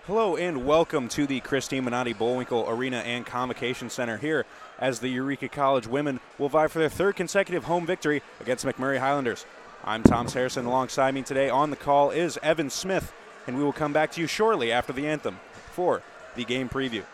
Hello and welcome to the Christine Minotti Bullwinkle Arena and Convocation Center here as the Eureka College women will vie for their third consecutive home victory against MacMurray Highlanders. I'm Tom Harrison. Alongside me today on the call is Evan Smith, and we will come back to you shortly after the anthem for the game preview.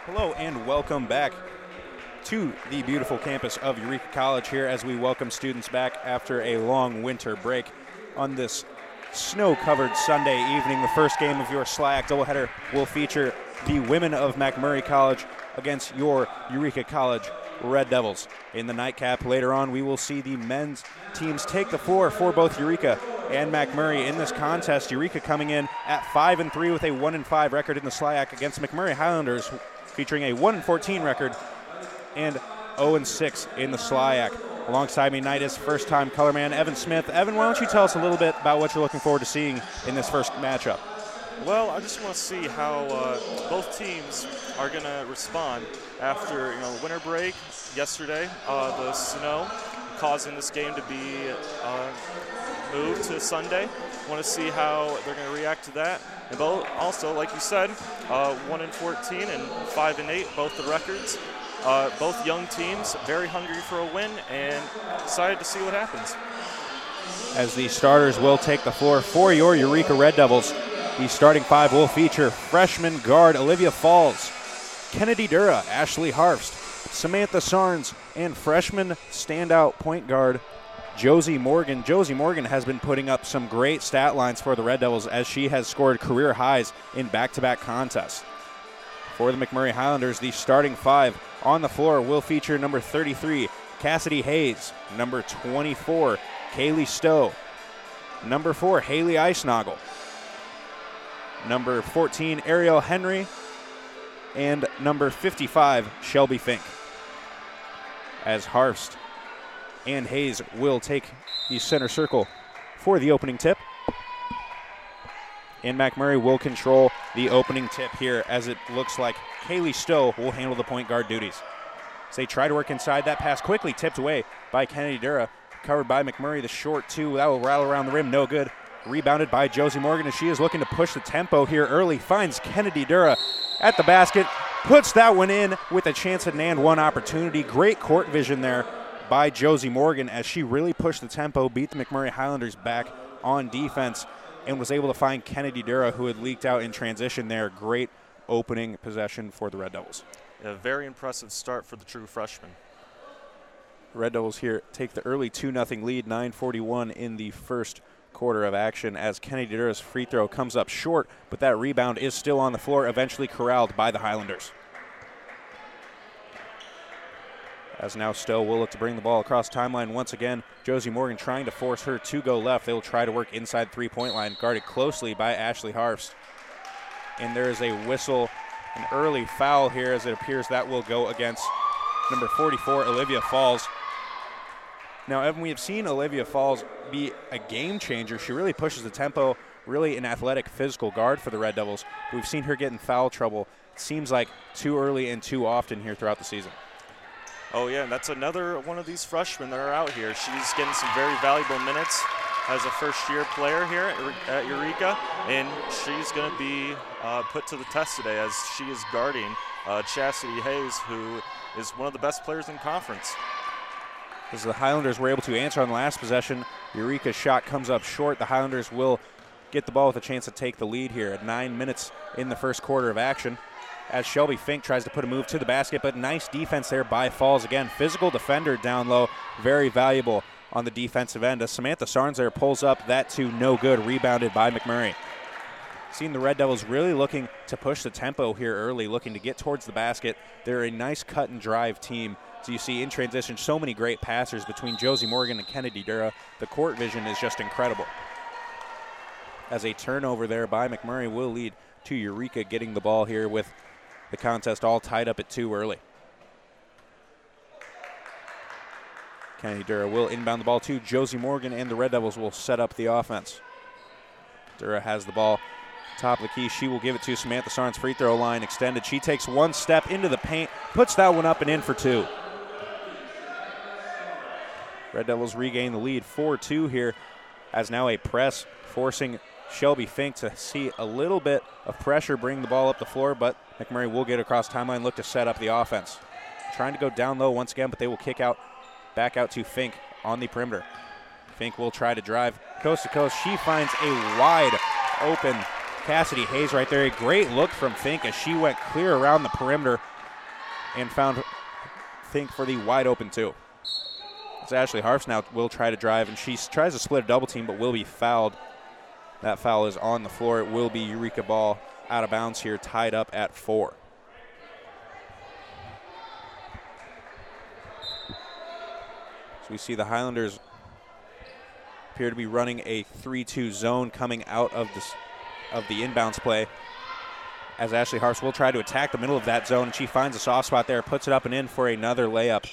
Hello and welcome back to the beautiful campus of Eureka College here as we welcome students back after a long winter break on this snow-covered Sunday evening. The first game of your SLIAC doubleheader will feature the women of MacMurray College against your Eureka College Red Devils. In the nightcap later on, we will see the men's teams take the floor for both Eureka and MacMurray in this contest. Eureka coming in at 5-3 with a 1-5 record in the SLIAC against MacMurray Highlanders, featuring a 1-14 record and 0-6 in the SLIAC. Alongside me tonight is first-time colorman Evan Smith. Evan, why don't you tell us a little bit about what you're looking forward to seeing in this first matchup? Well, I just want to see how both teams are going to respond after winter break yesterday. The snow causing this game to be moved to Sunday. Want to see how they're going to react to that. And both, also, like you said, 1-14 and 5-8, both the records. Both young teams, very hungry for a win and excited to see what happens. As the starters will take the floor for your Eureka Red Devils, the starting five will feature freshman guard Olivia Falls, Kennedy Dura, Ashley Harfst, Samantha Sarnes, and freshman standout point guard Josie Morgan. Josie Morgan has been putting up some great stat lines for the Red Devils as she has scored career highs in back-to-back contests. For the MacMurray Highlanders, the starting five on the floor will feature number 33, Cassidy Hayes, number 24, Kaylee Stowe, number 4, Haley Eisnagel, number 14, Ariel Henry, and number 55, Shelby Fink. As Harfst and Hayes will take the center circle for the opening tip. And MacMurray will control the opening tip here as it looks like Kaylee Stowe will handle the point guard duties. As they try to work inside, that pass quickly tipped away by Kennedy Dura. Covered by MacMurray, the short two, that will rattle around the rim, no good. Rebounded by Josie Morgan as she is looking to push the tempo here early. Finds Kennedy Dura at the basket, puts that one in with a chance at an and one opportunity. Great court vision there by Josie Morgan as she really pushed the tempo, beat the MacMurray Highlanders back on defense, and was able to find Kennedy Dura, who had leaked out in transition there. Great opening possession for the Red Devils. A very impressive start for the true freshman. Red Devils here take the early 2-0 lead, 9:41 in the first quarter of action as Kennedy Dura's free throw comes up short, but that rebound is still on the floor, eventually corralled by the Highlanders. As now Stowe will look to bring the ball across timeline once again. Josie Morgan trying to force her to go left. They will try to work inside three-point line, guarded closely by Ashley Harfst. And there is a whistle, an early foul here as it appears that will go against number 44, Olivia Falls. Now, Evan, we have seen Olivia Falls be a game changer. She really pushes the tempo, really an athletic, physical guard for the Red Devils. We've seen her get in foul trouble. It seems like too early and too often here throughout the season. Oh, yeah, and that's another one of these freshmen that are out here. She's getting some very valuable minutes as a first-year player here at Eureka, and she's going to be put to the test today as she is guarding Chastity Hayes, who is one of the best players in conference. As the Highlanders were able to answer on the last possession, Eureka's shot comes up short. The Highlanders will get the ball with a chance to take the lead here at 9 minutes in the first quarter of action. As Shelby Fink tries to put a move to the basket, but nice defense there by Falls again. Physical defender down low, very valuable on the defensive end. As Samantha Sarnes there pulls up, that too no good, rebounded by MacMurray. Seeing the Red Devils really looking to push the tempo here early, looking to get towards the basket. They're a nice cut and drive team. So you see in transition so many great passers between Josie Morgan and Kennedy Dura. The court vision is just incredible. As a turnover there by MacMurray will lead to Eureka getting the ball here with the contest all tied up at 2 early. Kennedy Dura will inbound the ball to Josie Morgan, and the Red Devils will set up the offense. Dura has the ball top of the key. She will give it to Samantha Sarnes, free throw line extended. She takes one step into the paint, puts that one up and in for 2. Red Devils regain the lead 4-2 here as now a press forcing Shelby Fink to see a little bit of pressure bring the ball up the floor, but MacMurray will get across timeline, look to set up the offense. Trying to go down low once again, but they will kick out, back out to Fink on the perimeter. Fink will try to drive coast to coast. She finds a wide open Cassidy Hayes right there. A great look from Fink as she went clear around the perimeter, and found, think, for the wide open 2. As Ashley Harfs now will try to drive, and she tries to split a double team but will be fouled. That foul is on the floor. It will be Eureka ball out of bounds here, tied up at 4. So we see the Highlanders appear to be running a 3-2 zone coming out of the inbounds play, as Ashley Harfs will try to attack the middle of that zone, and she finds a soft spot there, puts it up and in for another layup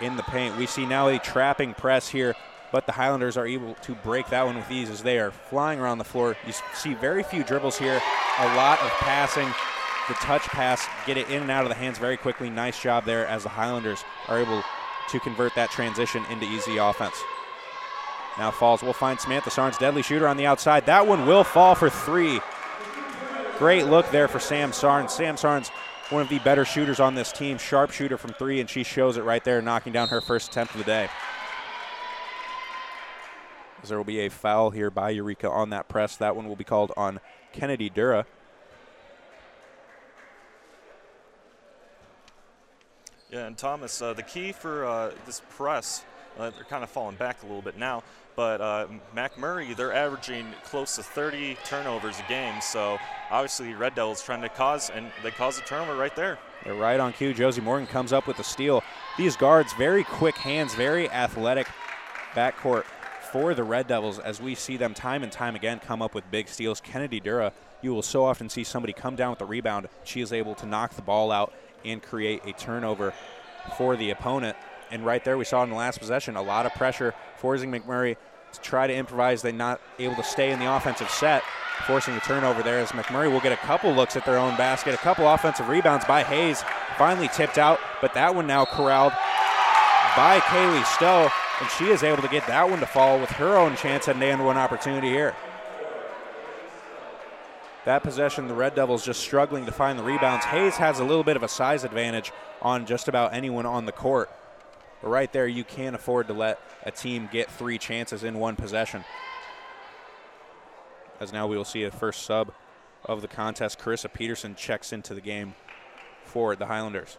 in the paint. We see now a trapping press here, but the Highlanders are able to break that one with ease as they are flying around the floor. You see very few dribbles here, a lot of passing. The touch pass, get it in and out of the hands very quickly. Nice job there as the Highlanders are able to convert that transition into easy offense. Now Falls will find Samantha Sarnes, deadly shooter on the outside. That one will fall for 3. Great look there for Sam Sarnes. Sam Sarnes, one of the better shooters on this team, sharp shooter from 3, and she shows it right there, knocking down her first attempt of the day. As there will be a foul here by Eureka on that press. That one will be called on Kennedy Dura. Yeah, and Thomas, the key for this press, they're kind of falling back a little bit now, but MacMurray, they're averaging close to 30 turnovers a game, so obviously Red Devils trying to cause, and they caused a turnover right there. They're right on cue. Josie Morgan comes up with the steal. These guards, very quick hands, very athletic backcourt for the Red Devils, as we see them time and time again come up with big steals. Kennedy Dura, you will so often see somebody come down with the rebound. She is able to knock the ball out and create a turnover for the opponent. And right there we saw in the last possession a lot of pressure forcing MacMurray to try to improvise. They're not able to stay in the offensive set, forcing the turnover there, as MacMurray will get a couple looks at their own basket. A couple offensive rebounds by Hayes, finally tipped out, but that one now corralled by Kaylee Stowe, and she is able to get that one to fall with her own chance at an and one opportunity here. That possession, the Red Devils just struggling to find the rebounds. Hayes has a little bit of a size advantage on just about anyone on the court. But right there, you can't afford to let a team get 3 chances in one possession. As now we will see a first sub of the contest. Carissa Peterson checks into the game for the Highlanders.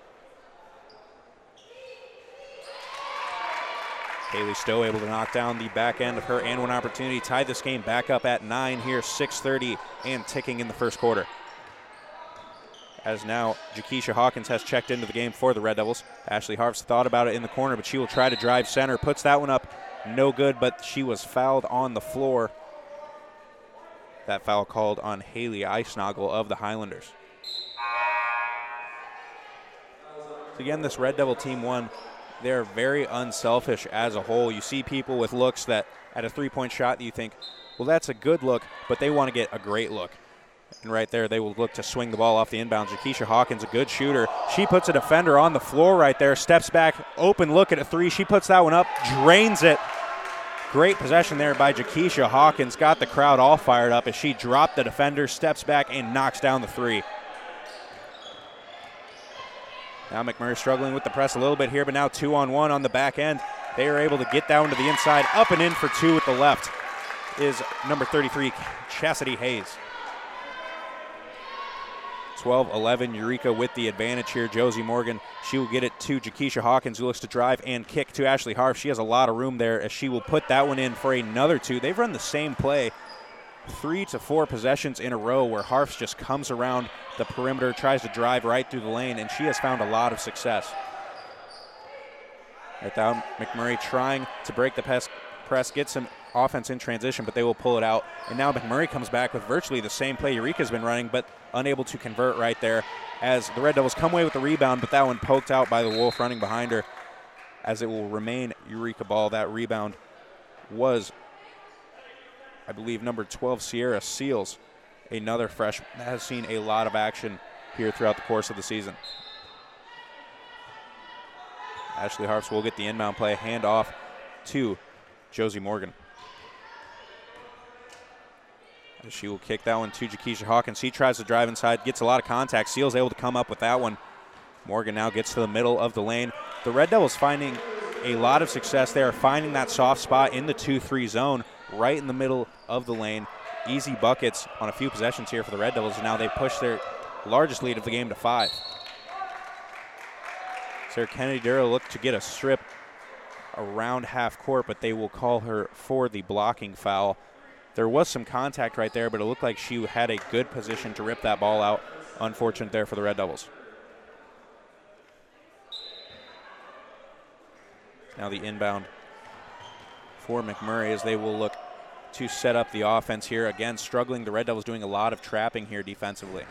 Kaylee Stowe able to knock down the back end of her and one opportunity. Tied this game back up at 9 here, 6:30 and ticking in the first quarter. As now Jakeisha Hawkins has checked into the game for the Red Devils. Ashley Harfs thought about it in the corner, but she will try to drive center. Puts that one up, no good, but she was fouled on the floor. That foul called on Haley Eisnagel of the Highlanders. So again, this Red Devil team won. They're very unselfish as a whole. You see people with looks that at a three-point shot that you think, well, that's a good look, but they want to get a great look. And right there, they will look to swing the ball off the inbounds. Jakeisha Hawkins, a good shooter. She puts a defender on the floor right there, steps back, open look at a 3. She puts that one up, drains it. Great possession there by Jakeisha Hawkins. Got the crowd all fired up as she dropped the defender, steps back, and knocks down the 3. Now MacMurray struggling with the press a little bit here, but now 2-on-1 on the back end. They are able to get that one to the inside, up and in for 2 with the left is number 33, Chastity Hayes. 12-11, Eureka with the advantage here. Josie Morgan, she will get it to Jakeisha Hawkins, who looks to drive and kick to Ashley Harf. She has a lot of room there as she will put that one in for another 2. They've run the same play 3 to 4 possessions in a row where Harfs just comes around the perimeter, tries to drive right through the lane, and she has found a lot of success. Right now, MacMurray trying to break the press, get some offense in transition, but they will pull it out. And now MacMurray comes back with virtually the same play Eureka's been running, but unable to convert right there as the Red Devils come away with the rebound, but that one poked out by the Wolf running behind her, as it will remain Eureka ball. That rebound was, I believe, number 12, Sierra Seals, another freshman that has seen a lot of action here throughout the course of the season. Ashley Harfs will get the inbound play, hand off to Josie Morgan. She will kick that one to Jakeisha Hawkins. She tries to drive inside, gets a lot of contact. Seals able to come up with that one. Morgan now gets to the middle of the lane. The Red Devils finding a lot of success there, finding that soft spot in the 2-3 zone right in the middle of the lane. Easy buckets on a few possessions here for the Red Devils, and now they push their largest lead of the game to 5. Sarah Kennedy Dura looked to get a strip around half court, but they will call her for the blocking foul. There was some contact right there, but it looked like she had a good position to rip that ball out. Unfortunate there for the Red Devils. Now the inbound for MacMurray as they will look to set up the offense here. Again, struggling. The Red Devils doing a lot of trapping here defensively.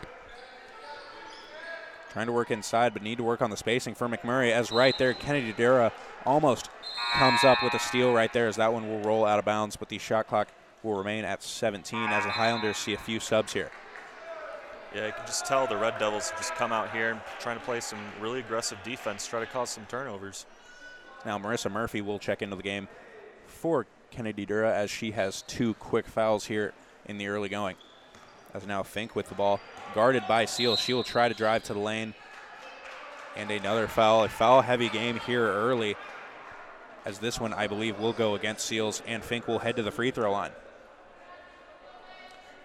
Trying to work inside, but need to work on the spacing for MacMurray as right there, Kennedy Dura almost comes up with a steal right there as that one will roll out of bounds, but the shot clock will remain at 17 as the Highlanders see a few subs here. Yeah, you can just tell the Red Devils just come out here and trying to play some really aggressive defense, try to cause some turnovers. Now Marissa Murphy will check into the game for Kennedy Dura as she has 2 quick fouls here in the early going. As now Fink with the ball, guarded by Seal. She will try to drive to the lane. And another foul, a foul-heavy game here early, as this one, I believe, will go against Seals, and Fink will head to the free throw line.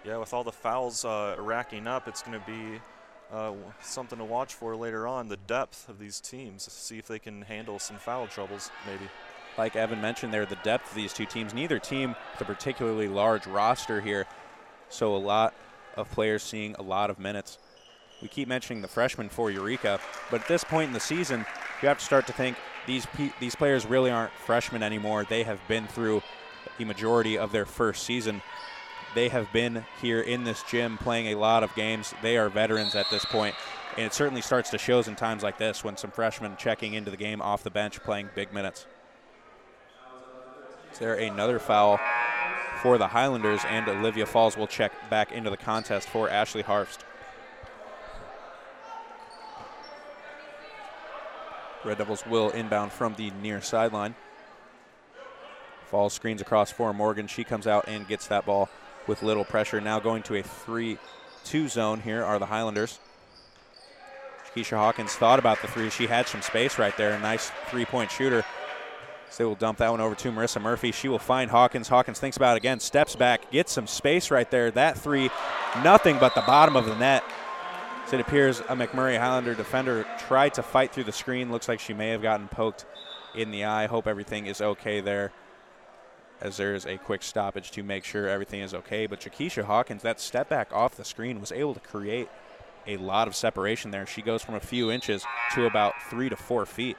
Yeah, with all the fouls racking up, it's going to be something to watch for later on, the depth of these teams, see if they can handle some foul troubles maybe. Like Evan mentioned there, the depth of these two teams. Neither team with a particularly large roster here, so a lot of players seeing a lot of minutes. We keep mentioning the freshmen for Eureka, but at this point in the season, you have to start to think these players really aren't freshmen anymore. They have been through the majority of their first season. They have been here in this gym playing a lot of games. They are veterans at this point, and it certainly starts to show in times like this when some freshmen checking into the game off the bench playing big minutes. Is there another foul for the Highlanders, and Olivia Falls will check back into the contest for Ashley Harfst. Red Devils will inbound from the near sideline. Falls screens across for Morgan. She comes out and gets that ball with little pressure. Now going to a 3-2 zone here are the Highlanders. Keisha Hawkins thought about the three. She had some space right there. A nice three-point shooter. So they will dump that one over to Marissa Murphy. She will find Hawkins. Hawkins thinks about it again, steps back, gets some space right there. That three, nothing but the bottom of the net. So it appears a MacMurray Highlander defender tried to fight through the screen. Looks like she may have gotten poked in the eye. Hope everything is okay there, as there's a quick stoppage to make sure everything is okay. But Jakisha Hawkins, that step back off the screen, was able to create a lot of separation there. She goes from a few inches to about 3 to 4 feet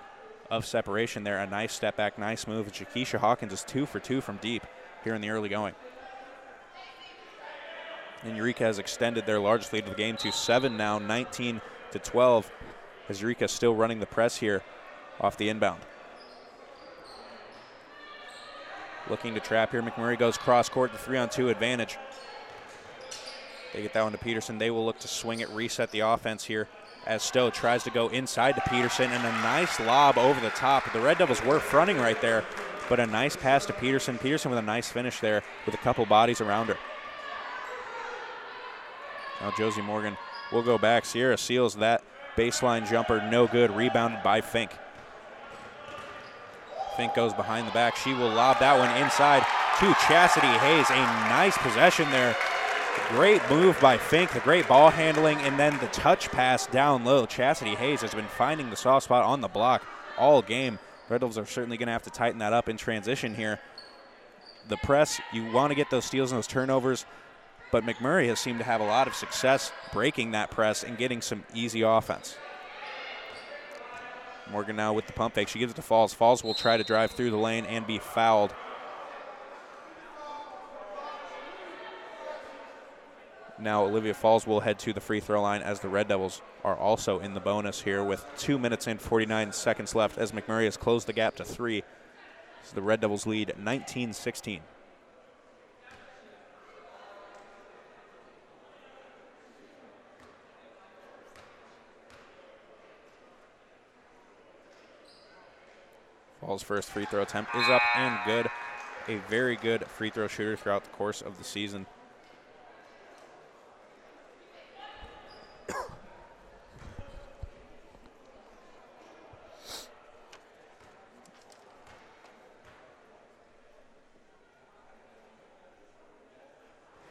of separation there. A nice step back, nice move. Jakisha Hawkins is 2 for 2 from deep here in the early going. And Eureka has extended their largest lead of the game to 7 now, 19 to 12, as Eureka still running the press here off the inbound. Looking to trap here. MacMurray goes cross court, the 3-on-2 advantage. They get that one to Peterson. They will look to swing it, reset the offense here as Stowe tries to go inside to Peterson, and a nice lob over the top. The Red Devils were fronting right there, but a nice pass to Peterson. Peterson with a nice finish there with a couple bodies around her. Now Josie Morgan will go back. Sierra Seals that baseline jumper, no good, rebounded by Fink. Fink goes behind the back. She will lob that one inside to Chastity Hayes. A nice possession there. Great move by Fink, the great ball handling, and then the touch pass down low. Chastity Hayes has been finding the soft spot on the block all game. Red Devils are certainly going to have to tighten that up in transition here. The press, you want to get those steals and those turnovers, but MacMurray has seemed to have a lot of success breaking that press and getting some easy offense. Morgan now with the pump fake. She gives it to Falls. Falls will try to drive through the lane and be fouled. Now Olivia Falls will head to the free throw line, as the Red Devils are also in the bonus here with 2 minutes and 49 seconds left, as MacMurray has closed the gap to 3. So the Red Devils lead 19-16. Falls' first free throw attempt is up and good. A very good free throw shooter throughout the course of the season.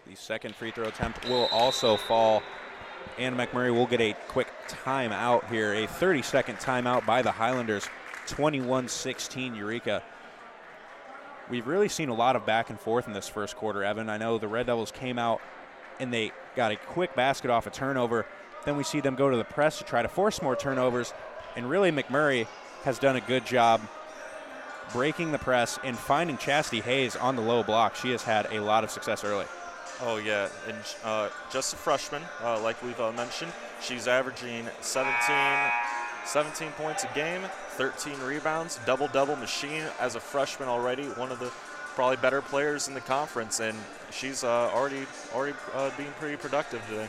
The second free throw attempt will also fall, and MacMurray will get a quick timeout here, a 30-second timeout by the Highlanders, 21-16 Eureka. We've really seen a lot of back and forth in this first quarter, Evan. I know the Red Devils came out and they got a quick basket off a turnover. Then we see them go to the press to try to force more turnovers. And really MacMurray has done a good job breaking the press and finding Chastity Hayes on the low block. She has had a lot of success early. Oh, yeah, and just a freshman, like we've mentioned. She's averaging 17 points a game, 13 rebounds, double-double machine as a freshman already, one of the probably better players in the conference, and she's already being pretty productive today.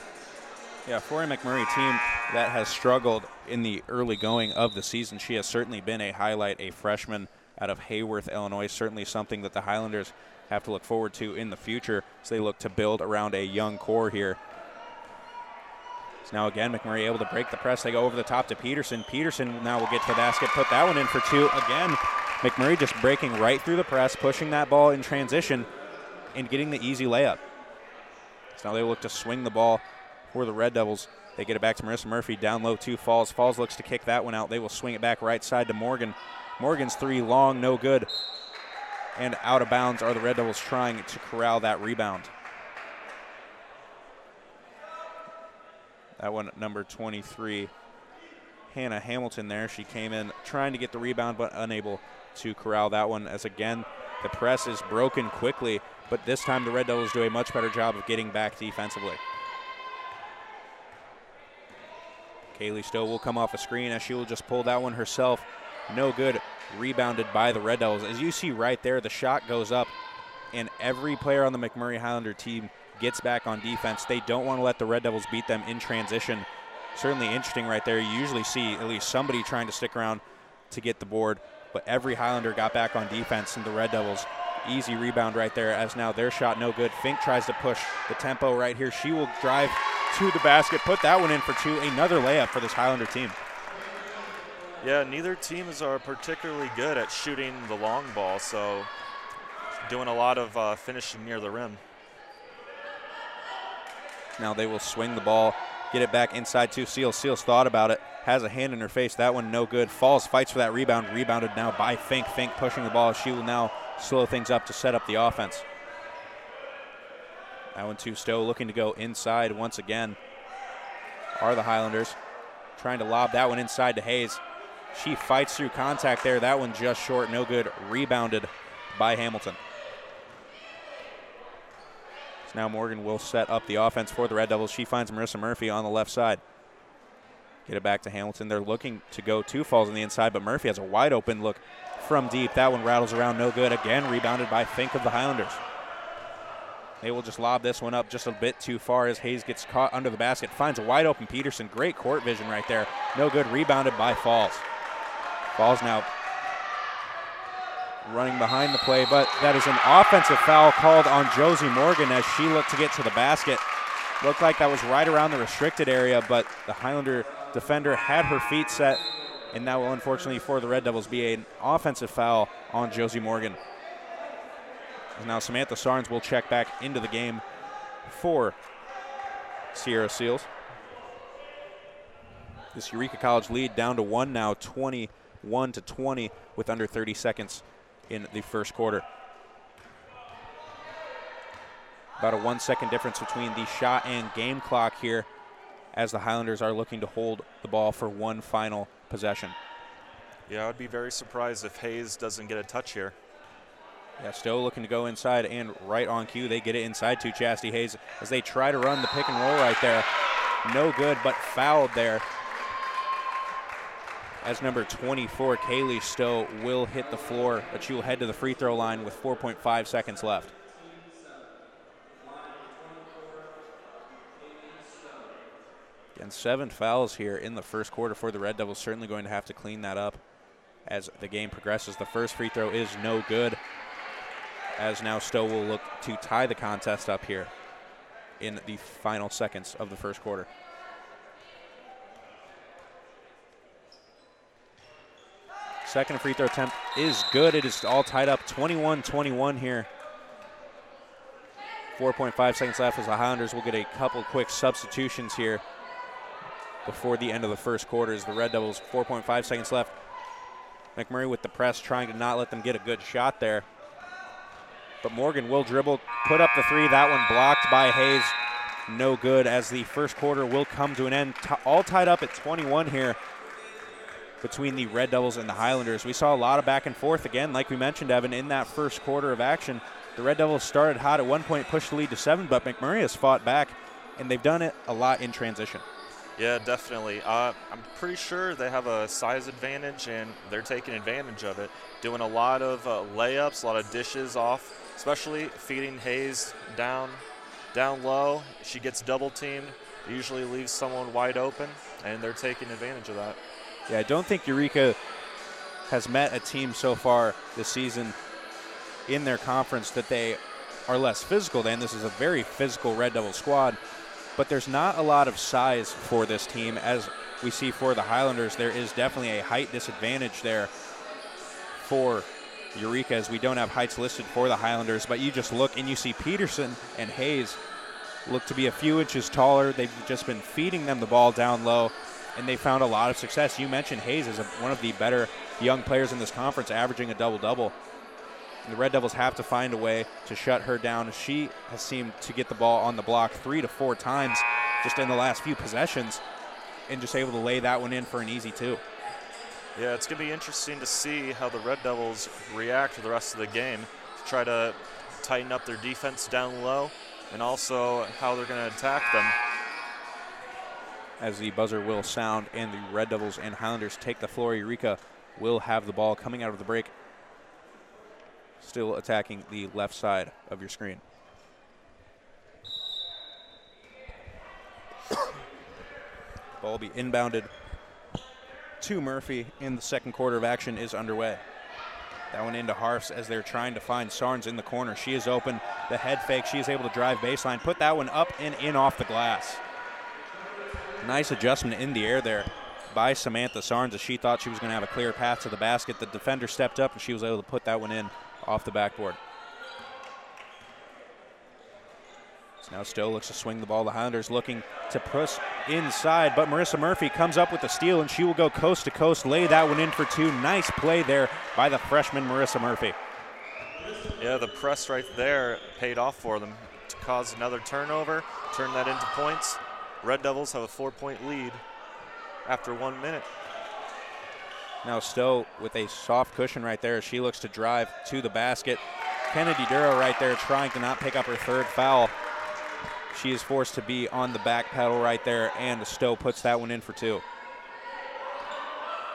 Yeah, for a MacMurray team that has struggled in the early going of the season, she has certainly been a highlight. A freshman out of Hayworth, Illinois, certainly something that the Highlanders have to look forward to in the future as they look to build around a young core here. So now again, MacMurray able to break the press. They go over the top to Peterson. Peterson now will get to the basket, put that one in for two. Again, MacMurray just breaking right through the press, pushing that ball in transition and getting the easy layup. So now they look to swing the ball for the Red Devils. They get it back to Marissa Murphy, down low to Falls. Falls looks to kick that one out. They will swing it back right side to Morgan. Morgan's three long, no good. And out of bounds are the Red Devils trying to corral that rebound. That one, number 23, Hannah Hamilton there. She came in trying to get the rebound but unable to corral that one, as again, the press is broken quickly, but this time the Red Devils do a much better job of getting back defensively. Kaylee Stowe will come off a screen as she will just pull that one herself. No good. Rebounded by the Red Devils. As you see right there, the shot goes up, and every player on the MacMurray Highlander team gets back on defense. They don't want to let the Red Devils beat them in transition. Certainly interesting right there. You usually see at least somebody trying to stick around to get the board, but every Highlander got back on defense, and the Red Devils, easy rebound right there, as now their shot no good. Fink tries to push the tempo right here. She will drive to the basket, put that one in for two. Another layup for this Highlander team. Yeah, neither teams are particularly good at shooting the long ball, so doing a lot of finishing near the rim. Now they will swing the ball, get it back inside to Seals. Seals thought about it, has a hand in her face. That one no good. Falls, fights for that rebound. Rebounded now by Fink. Fink pushing the ball. She will now slow things up to set up the offense. That one to Stowe, looking to go inside once again are the Highlanders. Trying to lob that one inside to Hayes. She fights through contact there. That one just short, no good. Rebounded by Hamilton. So now Morgan will set up the offense for the Red Devils. She finds Marissa Murphy on the left side. Get it back to Hamilton. They're looking to go two Falls on the inside, but Murphy has a wide open look from deep. That one rattles around, no good. Again, rebounded by Fink of the Highlanders. They will just lob this one up just a bit too far as Hayes gets caught under the basket. Finds a wide open Peterson. Great court vision right there. No good. Rebounded by Falls. Falls now running behind the play, but that is an offensive foul called on Josie Morgan as she looked to get to the basket. Looked like that was right around the restricted area, but the Highlander defender had her feet set, and that will unfortunately for the Red Devils be an offensive foul on Josie Morgan. Now Samantha Sarnes will check back into the game for Sierra Seals. This Eureka College lead down to one now, 21-20 with under 30 seconds in the first quarter. About a 1 second difference between the shot and game clock here as the Highlanders are looking to hold the ball for one final possession. Yeah, I would be very surprised if Hayes doesn't get a touch here. Yeah, Stowe looking to go inside, and right on cue, they get it inside to Chastity Hayes as they try to run the pick and roll right there. No good, but fouled there. As number 24, Kaylee Stowe, will hit the floor, but she will head to the free throw line with 4.5 seconds left. Again, 7 fouls here in the first quarter for the Red Devils. Certainly going to have to clean that up as the game progresses. The first free throw is no good, as now Stowe will look to tie the contest up here in the final seconds of the first quarter. Second free throw attempt is good. It is all tied up, 21-21 here. 4.5 seconds left as the Highlanders will get a couple quick substitutions here before the end of the first quarter as the Red Devils, 4.5 seconds left. MacMurray with the press, trying to not let them get a good shot there. But Morgan will dribble, put up the three. That one blocked by Hayes. No good, as the first quarter will come to an end. All tied up at 21 here between the Red Devils and the Highlanders. We saw a lot of back and forth again, like we mentioned, Evan, in that first quarter of action. The Red Devils started hot at one point, pushed the lead to 7, but MacMurray has fought back, and they've done it a lot in transition. Yeah, definitely. I'm pretty sure they have a size advantage, and they're taking advantage of it, doing a lot of layups, a lot of dishes off, especially feeding Hayes down low. She gets double teamed, usually leaves someone wide open, and they're taking advantage of that. Yeah, I don't think Eureka has met a team so far this season in their conference that they are less physical than. This is a very physical Red Devil squad, but there's not a lot of size for this team. As we see for the Highlanders, there is definitely a height disadvantage there for Eureka, as we don't have heights listed for the Highlanders, but you just look and you see Peterson and Hayes look to be a few inches taller. They've just been feeding them the ball down low, and they found a lot of success. You mentioned Hayes is one of the better young players in this conference, averaging a double-double. The Red Devils have to find a way to shut her down. She has seemed to get the ball on the block 3 to 4 times just in the last few possessions, and just able to lay that one in for an easy 2. Yeah, it's going to be interesting to see how the Red Devils react to the rest of the game, to try to tighten up their defense down low, and also how they're going to attack them. As the buzzer will sound and the Red Devils and Highlanders take the floor, Eureka will have the ball coming out of the break. Still attacking the left side of your screen. Ball will be inbounded to Murphy, and the second quarter of action is underway. That one into Harfs as they're trying to find Sarnes in the corner. She is open. The head fake. She is able to drive baseline, put that one up and in off the glass. Nice adjustment in the air there by Samantha Sarnes, as she thought she was going to have a clear path to the basket. The defender stepped up and she was able to put that one in off the backboard. So now Stowe looks to swing the ball. The Highlanders looking to push inside, but Marissa Murphy comes up with the steal, and she will go coast to coast, lay that one in for 2. Nice play there by the freshman Marissa Murphy. Yeah, the press right there paid off for them to cause another turnover, turn that into points. Red Devils have a 4-point lead after 1 minute. Now Stowe with a soft cushion right there. She looks to drive to the basket. Kennedy Duro right there trying to not pick up her 3rd foul. She is forced to be on the back pedal right there, and Stowe puts that one in for 2.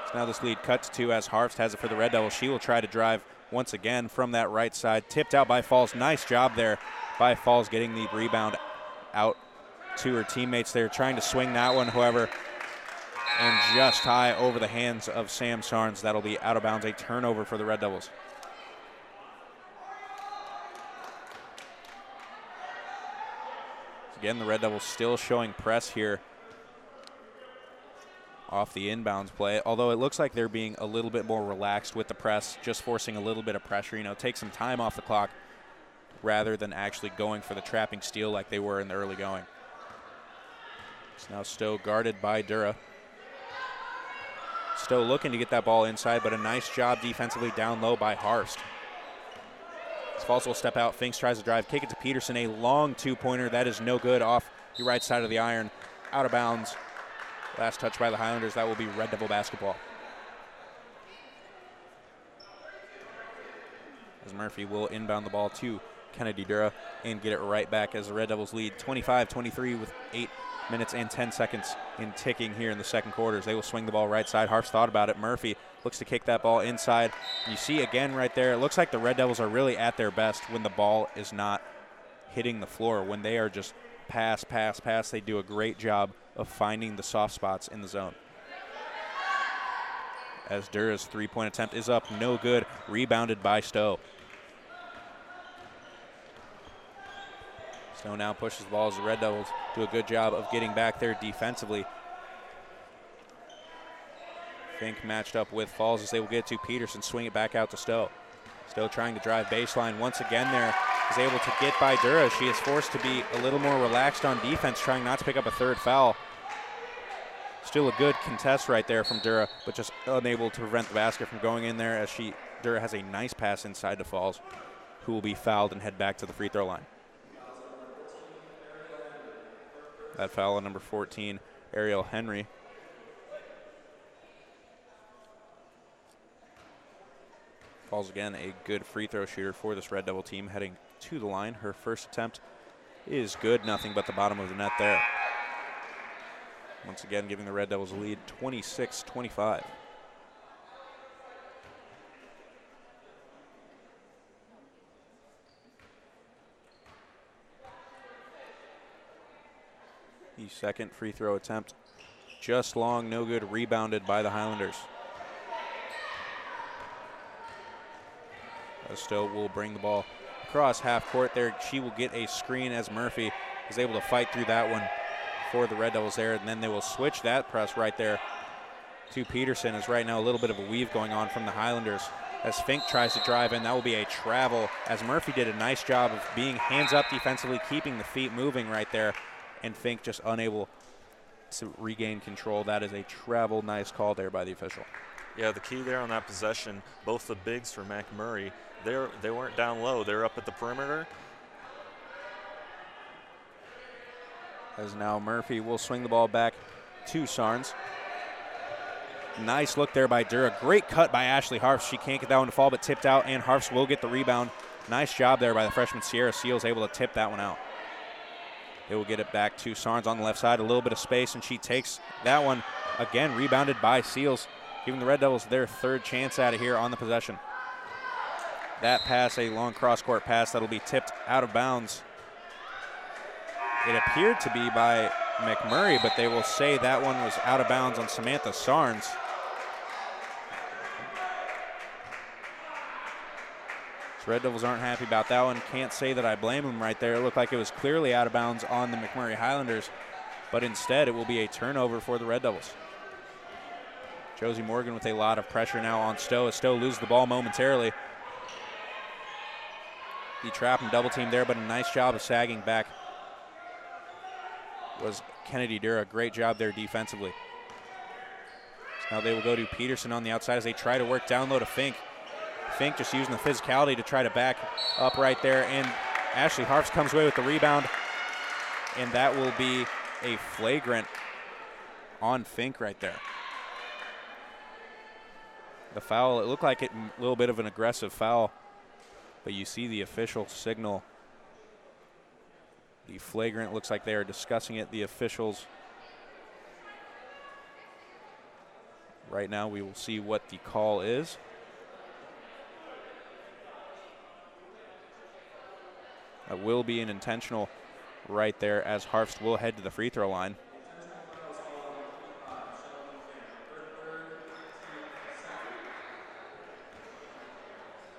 So now this lead cuts to 2 as Harfst has it for the Red Devils. She will try to drive once again from that right side. Tipped out by Falls. Nice job there by Falls getting the rebound out to her teammates there, trying to swing that one, however, and just high over the hands of Sam Sarnes. That'll be out of bounds, a turnover for the Red Devils. Again, the Red Devils still showing press here off the inbounds play, although it looks like they're being a little bit more relaxed with the press, just forcing a little bit of pressure, take some time off the clock rather than actually going for the trapping steal like they were in the early going. So now Stowe guarded by Dura. Stowe looking to get that ball inside, but a nice job defensively down low by Harfst. Falls will step out. Finks tries to drive, kick it to Peterson. A long 2-pointer. That is no good, off the right side of the iron. Out of bounds. Last touch by the Highlanders. That will be Red Devil basketball. As Murphy will inbound the ball to Kennedy Dura and get it right back as the Red Devils lead 25-23 with 8 minutes and 10 seconds in ticking here in the second quarters. They will swing the ball right side. Harfst thought about it. Murphy looks to kick that ball inside. You see again right there, it looks like the Red Devils are really at their best when the ball is not hitting the floor. When they are just pass, pass, pass, they do a great job of finding the soft spots in the zone. As Dura's 3-point attempt is up, no good, rebounded by Stowe. Stowe now pushes the ball as the Red Devils do a good job of getting back there defensively. Fink matched up with Falls as they will get to Peterson, swing it back out to Stowe. Stowe trying to drive baseline once again there, is able to get by Dura. She is forced to be a little more relaxed on defense, trying not to pick up a 3rd foul. Still a good contest right there from Dura, but just unable to prevent the basket from going in there as Dura has a nice pass inside to Falls, who will be fouled and head back to the free throw line. That foul on number 14, Ariel Henry. Falls again, a good free throw shooter for this Red Devil team heading to the line. Her first attempt is good, nothing but the bottom of the net there. Once again, giving the Red Devils a lead, 26-25. The second free throw attempt, just long, no good, rebounded by the Highlanders. Stowe will bring the ball across half court there. She will get a screen as Murphy is able to fight through that one for the Red Devils there, and then they will switch that press right there to Peterson, as right now a little bit of a weave going on from the Highlanders as Fink tries to drive in. That will be a travel, as Murphy did a nice job of being hands up defensively, keeping the feet moving right there, and Fink just unable to regain control. That is a travel, nice call there by the official. Yeah, the key there on that possession, both the bigs for MacMurray, they weren't down low. They're up at the perimeter. As now Murphy will swing the ball back to Sarnes. Nice look there by Dura. Great cut by Ashley Harfs. She can't get that one to fall, but tipped out, and Harfs will get the rebound. Nice job there by the freshman Sierra Seals, able to tip that one out. They will get it back to Sarnes on the left side, a little bit of space, and she takes that one. Again, rebounded by Seals, giving the Red Devils their third chance at it here on the possession. That pass, a long cross-court pass that'll be tipped out of bounds. It appeared to be by MacMurray, but they will say that one was out of bounds on Samantha Sarnes. So Red Devils aren't happy about that one. Can't say that I blame them right there. It looked like it was clearly out of bounds on the MacMurray Highlanders, but instead it will be a turnover for the Red Devils. Josie Morgan with a lot of pressure now on Stowe, as Stowe loses the ball momentarily. The trap and double team there, but a nice job of sagging back was Kennedy Dura. Great job there defensively. So now they will go to Peterson on the outside as they try to work down low to Fink. Fink just using the physicality to try to back up right there, and Ashley Harfs comes away with the rebound, and that will be a flagrant on Fink right there. The foul, it looked like a little bit of an aggressive foul, but you see the official signal. The flagrant, looks like they are discussing it, the officials. Right now we will see what the call is. That will be an intentional right there, as Harfst will head to the free throw line.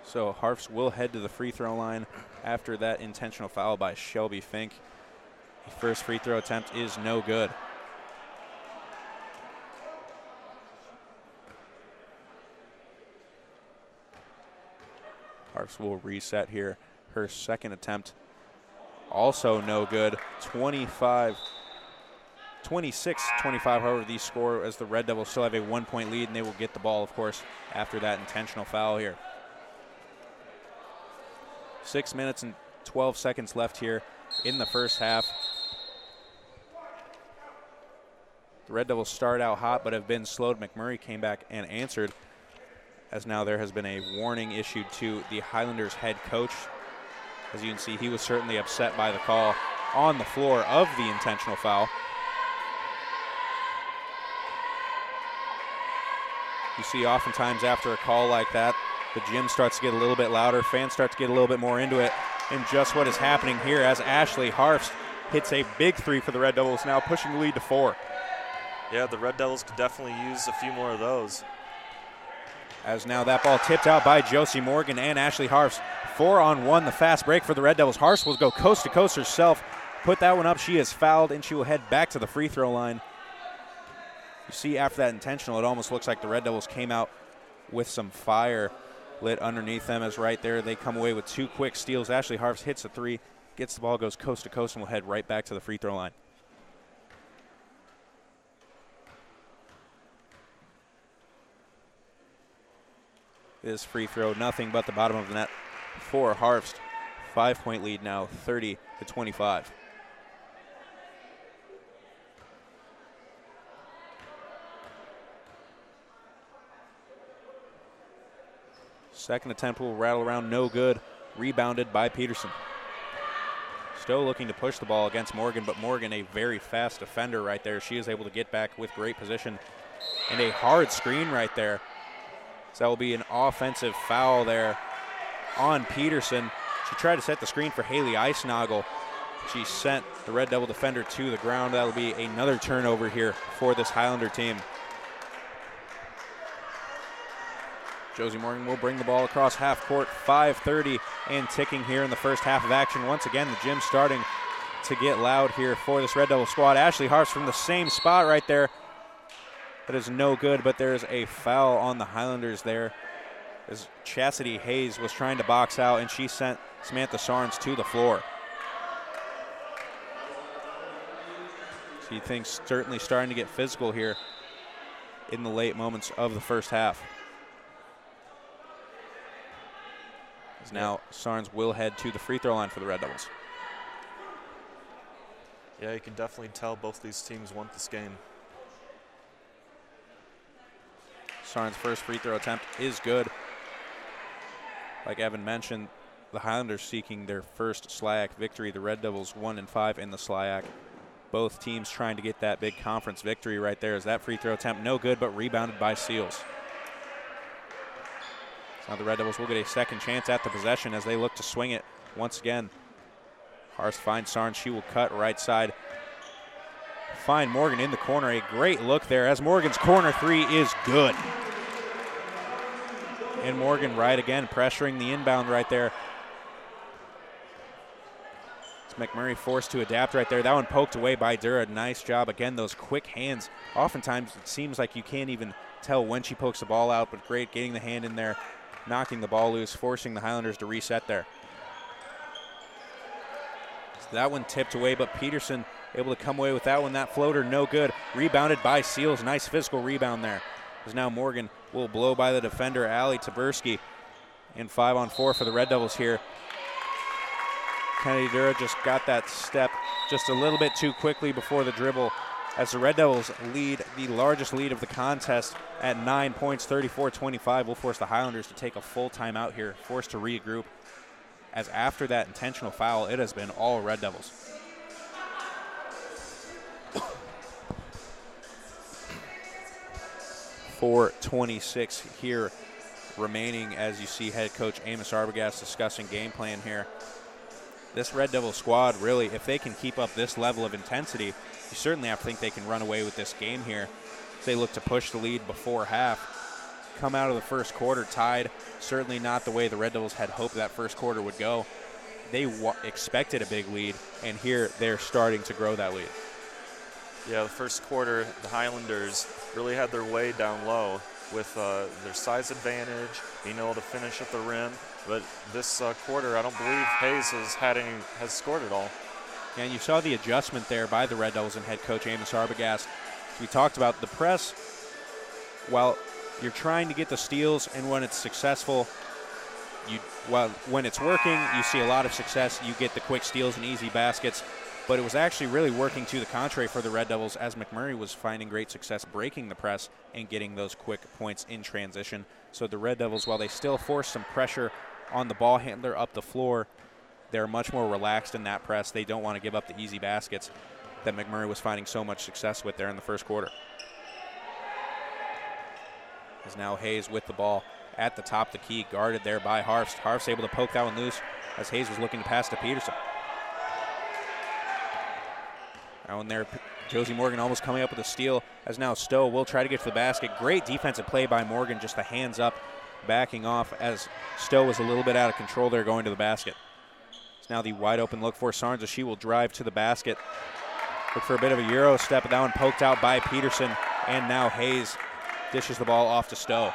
So Harfs will head to the free throw line after that intentional foul by Shelby Fink. The first free throw attempt is no good. Harfs will reset here. Her second attempt also no good. 26-25, however, the score, as the Red Devils still have a 1-point lead, and they will get the ball, of course, after that intentional foul here. 6 minutes and 12 seconds left here in the first half. The Red Devils start out hot but have been slowed. MacMurray came back and answered, as now there has been a warning issued to the Highlanders head coach. As you can see, he was certainly upset by the call on the floor of the intentional foul. You see oftentimes after a call like that, the gym starts to get a little bit louder, fans start to get a little bit more into it, and just what is happening here as Ashley Harfst hits a big three for the Red Devils, now pushing the lead to 4. Yeah, the Red Devils could definitely use a few more of those. As now that ball tipped out by Josie Morgan and Ashley Harfst. 4-on-1, the fast break for the Red Devils. Harfst will go coast to coast herself, put that one up. She is fouled, and she will head back to the free throw line. You see after that intentional, it almost looks like the Red Devils came out with some fire lit underneath them, as right there they come away with 2 quick steals. Ashley Harfst hits a 3, gets the ball, goes coast to coast, and will head right back to the free throw line. this free throw. Nothing but the bottom of the net for Harvst. 5-point lead now, 30-25. Second attempt will rattle around, no good. Rebounded by Peterson. Stowe looking to push the ball against Morgan, but Morgan, a very fast defender right there. She is able to get back with great position. And a hard screen right there. So that will be an offensive foul there on Peterson. She tried to set the screen for Haley Eisnagel. She sent the Red Devil defender to the ground. That will be another turnover here for this Highlander team. Josie Morgan will bring the ball across half court. 5:30 and ticking here in the first half of action. Once again, the gym starting to get loud here for this Red Devil squad. Ashley Harvst from the same spot right there. That is no good, but there's a foul on the Highlanders there, as Chastity Hayes was trying to box out, and she sent Samantha Sarnes to the floor. She thinks certainly starting to get physical here in the late moments of the first half. As now Sarnes will head to the free throw line for the Red Devils. Yeah, you can definitely tell both these teams want this game. Sarnes' first free throw attempt is good. Like Evan mentioned, the Highlanders seeking their first SLIAC victory. The Red Devils 1-5 in the SLIAC. Both teams trying to get that big conference victory right there. As that free throw attempt no good, but rebounded by Seals. So now the Red Devils will get a second chance at the possession as they look to swing it once again. Harvst finds Sarnes. She will cut right side. Find Morgan in the corner. A great look there as Morgan's corner three is good. And Morgan right again, pressuring the inbound right there. It's MacMurray forced to adapt right there. That one poked away by Dura. Nice job. Again, those quick hands. Oftentimes it seems like you can't even tell when she pokes the ball out, but great getting the hand in there, knocking the ball loose, forcing the Highlanders to reset there. So that one tipped away, but Peterson able to come away with that one. That floater no good. Rebounded by Seals. Nice physical rebound there. As now Morgan will blow by the defender, Allie Taberski. And 5-on-4 for the Red Devils here. Kennedy Dura just got that step just a little bit too quickly before the dribble, as the Red Devils lead the largest lead of the contest at 9 points, 34-25. Will force the Highlanders to take a full timeout here, forced to regroup, as after that intentional foul, it has been all Red Devils. .426 here remaining, as you see head coach Amos Arbogast discussing game plan here. This Red Devil squad, really, if they can keep up this level of intensity, you certainly have to think they can run away with this game here. As they look to push the lead before half. Come out of the first quarter tied. Certainly not the way the Red Devils had hoped that first quarter would go. They expected a big lead, and here they're starting to grow that lead. Yeah, the first quarter, the Highlanders really had their way down low with their size advantage, being able to finish at the rim. But this quarter, I don't believe Hayes has scored it all. Yeah, and you saw the adjustment there by the Red Devils and head coach Amos Arbogast. We talked about the press. While you're trying to get the steals, and when it's successful, when it's working, you see a lot of success. You get the quick steals and easy baskets. But it was actually really working to the contrary for the Red Devils, as MacMurray was finding great success breaking the press and getting those quick points in transition. So the Red Devils, while they still force some pressure on the ball handler up the floor, they're much more relaxed in that press. They don't want to give up the easy baskets that MacMurray was finding so much success with there in the first quarter. As now Hayes with the ball at the top of the key, guarded there by Harvst. Harvst able to poke that one loose as Hayes was looking to pass to Peterson. Now in there, Josie Morgan almost coming up with a steal, as now Stowe will try to get to the basket. Great defensive play by Morgan, just the hands up, backing off as Stowe was a little bit out of control there going to the basket. It's now the wide open look for Sarnes as she will drive to the basket. Look for a bit of a Euro step, but that one poked out by Peterson, and now Hayes dishes the ball off to Stowe.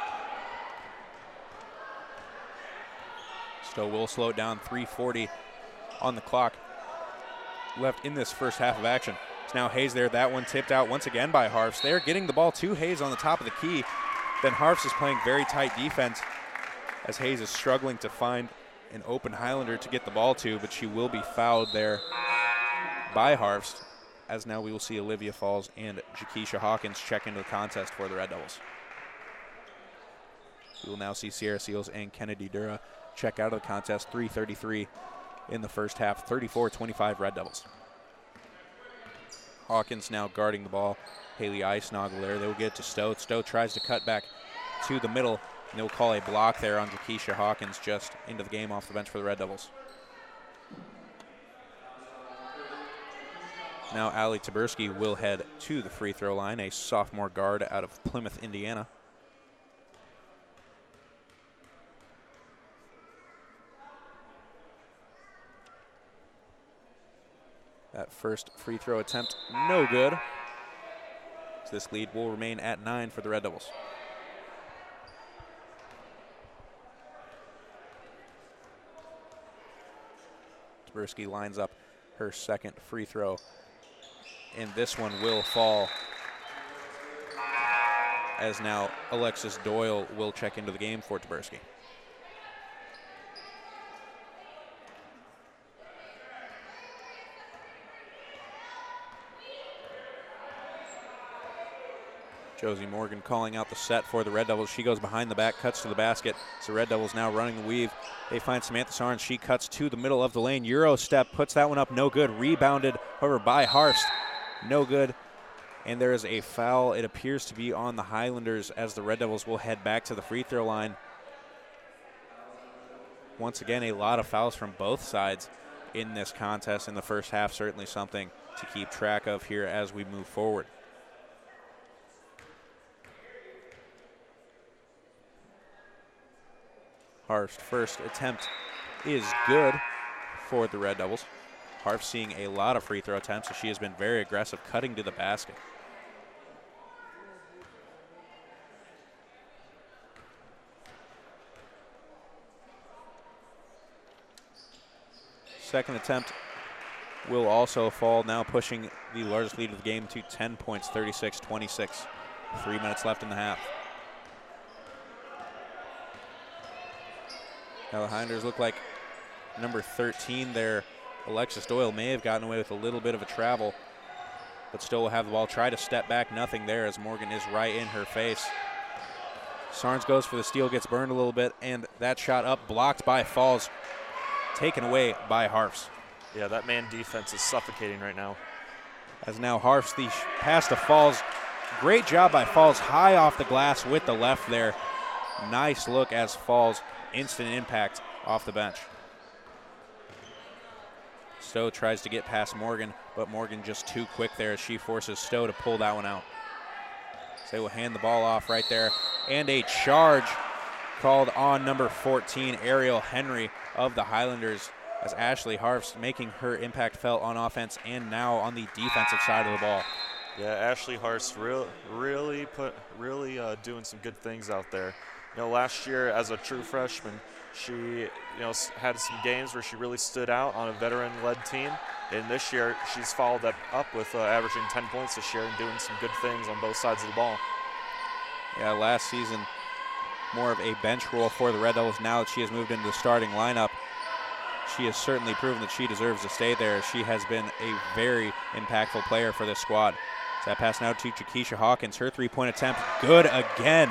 Stowe will slow it down, 3:40 on the clock left in this first half of action. It's now Hayes there. That one tipped out once again by Harvst. They're getting the ball to Hayes on the top of the key. Then Harvst is playing very tight defense as Hayes is struggling to find an open Highlander to get the ball to, but she will be fouled there by Harfst, as now we will see Olivia Falls and Jakisha Hawkins check into the contest for the Red Devils. We will now see Sierra Seals and Kennedy Dura check out of the contest. 3:33 in the first half, 34-25 Red Devils. Hawkins now guarding the ball. Haley Eisnagel there. They will get it to Stowe. Stowe tries to cut back to the middle, and they will call a block there on Jakisha Hawkins just into the game off the bench for the Red Devils. Now Allie Taberski will head to the free throw line, a sophomore guard out of Plymouth, Indiana. That first free throw attempt, no good. So this lead will remain at 9 for the Red Devils. Taberski lines up her second free throw, and this one will fall, as now Alexis Doyle will check into the game for Taberski. Josie Morgan calling out the set for the Red Devils. She goes behind the back, cuts to the basket. So Red Devils now running the weave. They find Samantha Sarnes. She cuts to the middle of the lane. Euro step, puts that one up, no good. Rebounded, however, by Harfst. No good. And there is a foul. It appears to be on the Highlanders, as the Red Devils will head back to the free throw line. Once again, a lot of fouls from both sides in this contest in the first half. Certainly something to keep track of here as we move forward. Harfst's first attempt is good for the Red Devils. Harfst seeing a lot of free throw attempts, so she has been very aggressive, cutting to the basket. Second attempt will also fall, now pushing the largest lead of the game to 10 points, 36-26. 3 minutes left in the half. Now the Highlanders look like number 13 there. Alexis Doyle may have gotten away with a little bit of a travel, but still will have the ball. Try to step back, nothing there, as Morgan is right in her face. Sarnes goes for the steal, gets burned a little bit, and that shot up, blocked by Falls, taken away by Harfst. Yeah, that man defense is suffocating right now. As now Harfst, the pass to Falls. Great job by Falls, high off the glass with the left there. Nice look as Falls, instant impact off the bench. Stowe tries to get past Morgan, but Morgan just too quick there as she forces Stowe to pull that one out. So they will hand the ball off right there. And a charge called on number 14, Ariel Henry of the Highlanders, as Ashley Harfst making her impact felt on offense and now on the defensive side of the ball. Yeah, Ashley Harfst really doing some good things out there. You know, last year as a true freshman, she had some games where she really stood out on a veteran-led team. And this year, she's followed that up with averaging 10 points this year and doing some good things on both sides of the ball. Yeah, last season, more of a bench role for the Red Devils. Now that she has moved into the starting lineup, she has certainly proven that she deserves to stay there. She has been a very impactful player for this squad. So that pass now to Jakisha Hawkins. Her three-point attempt, good again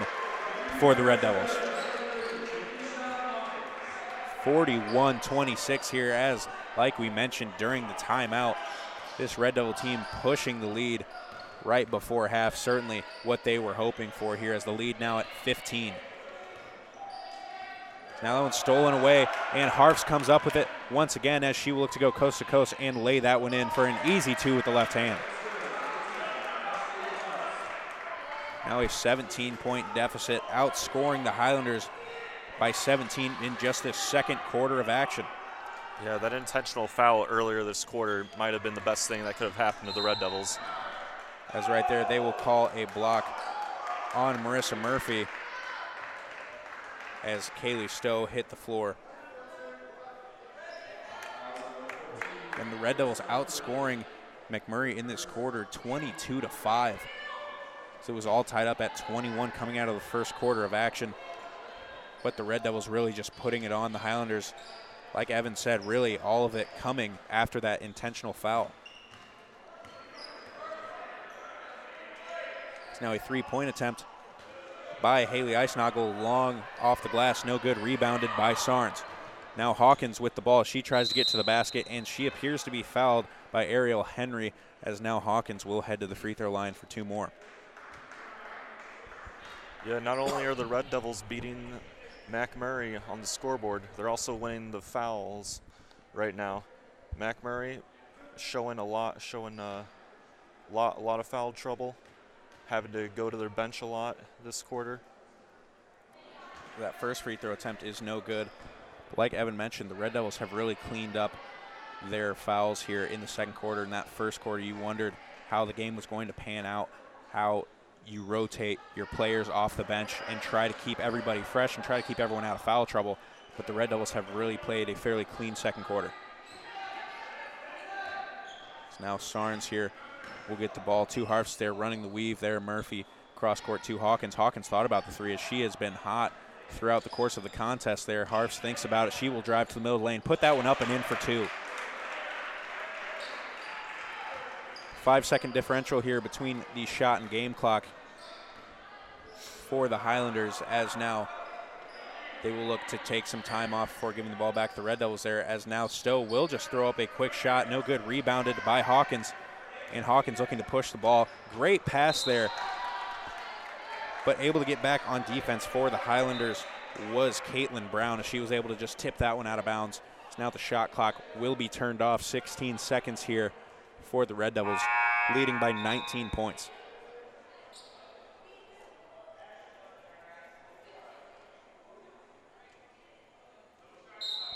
for the Red Devils. 41-26 here, as like we mentioned during the timeout, this Red Devil team pushing the lead right before half. Certainly what they were hoping for here, as the lead now at 15. Now that one's stolen away, and Harfst comes up with it once again as she will look to go coast to coast and lay that one in for an easy two with the left hand. Now a 17-point deficit, outscoring the Highlanders by 17 in just this second quarter of action. Yeah, that intentional foul earlier this quarter might have been the best thing that could have happened to the Red Devils. As right there, they will call a block on Marissa Murphy as Kaylee Stowe hit the floor. And the Red Devils outscoring MacMurray in this quarter 22-5. So it was all tied up at 21 coming out of the first quarter of action. but the Red Devils really just putting it on the Highlanders. Like Evan said, really all of it coming after that intentional foul. It's now a 3-point attempt by Haley Eisnagel, long off the glass, no good, rebounded by Sarnes. Now Hawkins with the ball. She tries to get to the basket, and she appears to be fouled by Ariel Henry, as now Hawkins will head to the free throw line for 2 more. Yeah, not only are the Red Devils beating MacMurray on the scoreboard, they're also winning the fouls right now. MacMurray showing a lot of foul trouble, having to go to their bench a lot this quarter. That first free throw attempt is no good. Like Evan mentioned, the Red Devils have really cleaned up their fouls here in the second quarter. In that first quarter, you wondered how the game was going to pan out, how you rotate your players off the bench and try to keep everybody fresh and try to keep everyone out of foul trouble. But the Red Devils have really played a fairly clean second quarter. So now Sarnes here will get the ball to Harfs. They're running the weave there. Murphy cross court to Hawkins. Hawkins thought about the three as she has been hot throughout the course of the contest there. Harfs thinks about it. She will drive to the middle of the lane, put that one up and in for 2. 5-second differential here between the shot and game clock for the Highlanders, as now they will look to take some time off before giving the ball back to the Red Devils there, as now Stowe will just throw up a quick shot. No good, rebounded by Hawkins, and Hawkins looking to push the ball. Great pass there, but able to get back on defense for the Highlanders was Caitlin Brown, as she was able to just tip that one out of bounds. So now the shot clock will be turned off. 16 seconds here for the Red Devils, leading by 19 points.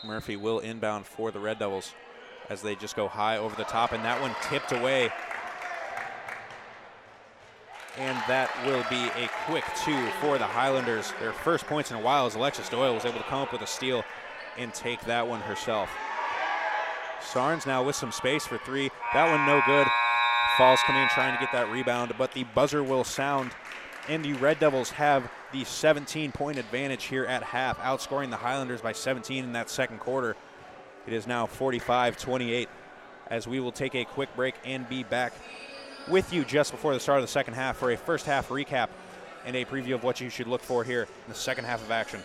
Murphy will inbound for the Red Devils as they just go high over the top, and that one tipped away. And that will be a quick 2 for the Highlanders. Their first points in a while, as Alexis Doyle was able to come up with a steal and take that one herself. Sarnes now with some space for 3. That one no good. Falls coming in trying to get that rebound, but the buzzer will sound, and the Red Devils have the 17-point advantage here at half, outscoring the Highlanders by 17 in that second quarter. It is now 45-28, as we will take a quick break and be back with you just before the start of the second half for a first half recap and a preview of what you should look for here in the second half of action.